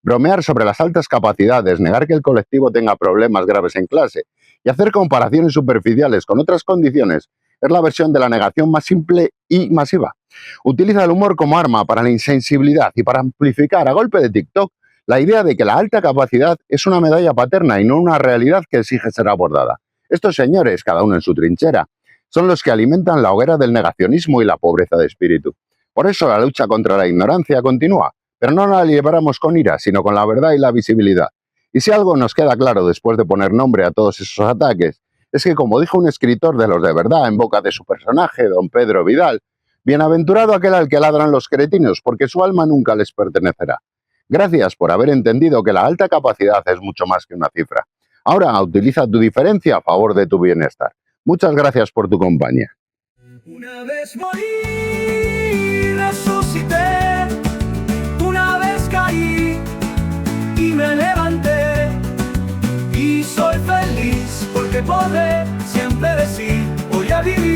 Bromear sobre las altas capacidades, negar que el colectivo tenga problemas graves en clase y hacer comparaciones superficiales con otras condiciones es la versión de la negación más simple y masiva. Utiliza el humor como arma para la insensibilidad y para amplificar a golpe de TikTok la idea de que la alta capacidad es una medalla paterna y no una realidad que exige ser abordada. Estos señores, cada uno en su trinchera, son los que alimentan la hoguera del negacionismo y la pobreza de espíritu. Por eso la lucha contra la ignorancia continúa, pero no la libramos con ira, sino con la verdad y la visibilidad. Y si algo nos queda claro después de poner nombre a todos esos ataques, es que, como dijo un escritor de los de verdad en boca de su personaje, don Pedro Vidal, bienaventurado aquel al que ladran los cretinos, porque su alma nunca les pertenecerá. Gracias por haber entendido que la alta capacidad es mucho más que una cifra. Ahora utiliza tu diferencia a favor de tu bienestar. Muchas gracias por tu compañía. Una vez morí, resucité, una vez caí y me levanté, y soy feliz porque podré siempre decir: voy a vivir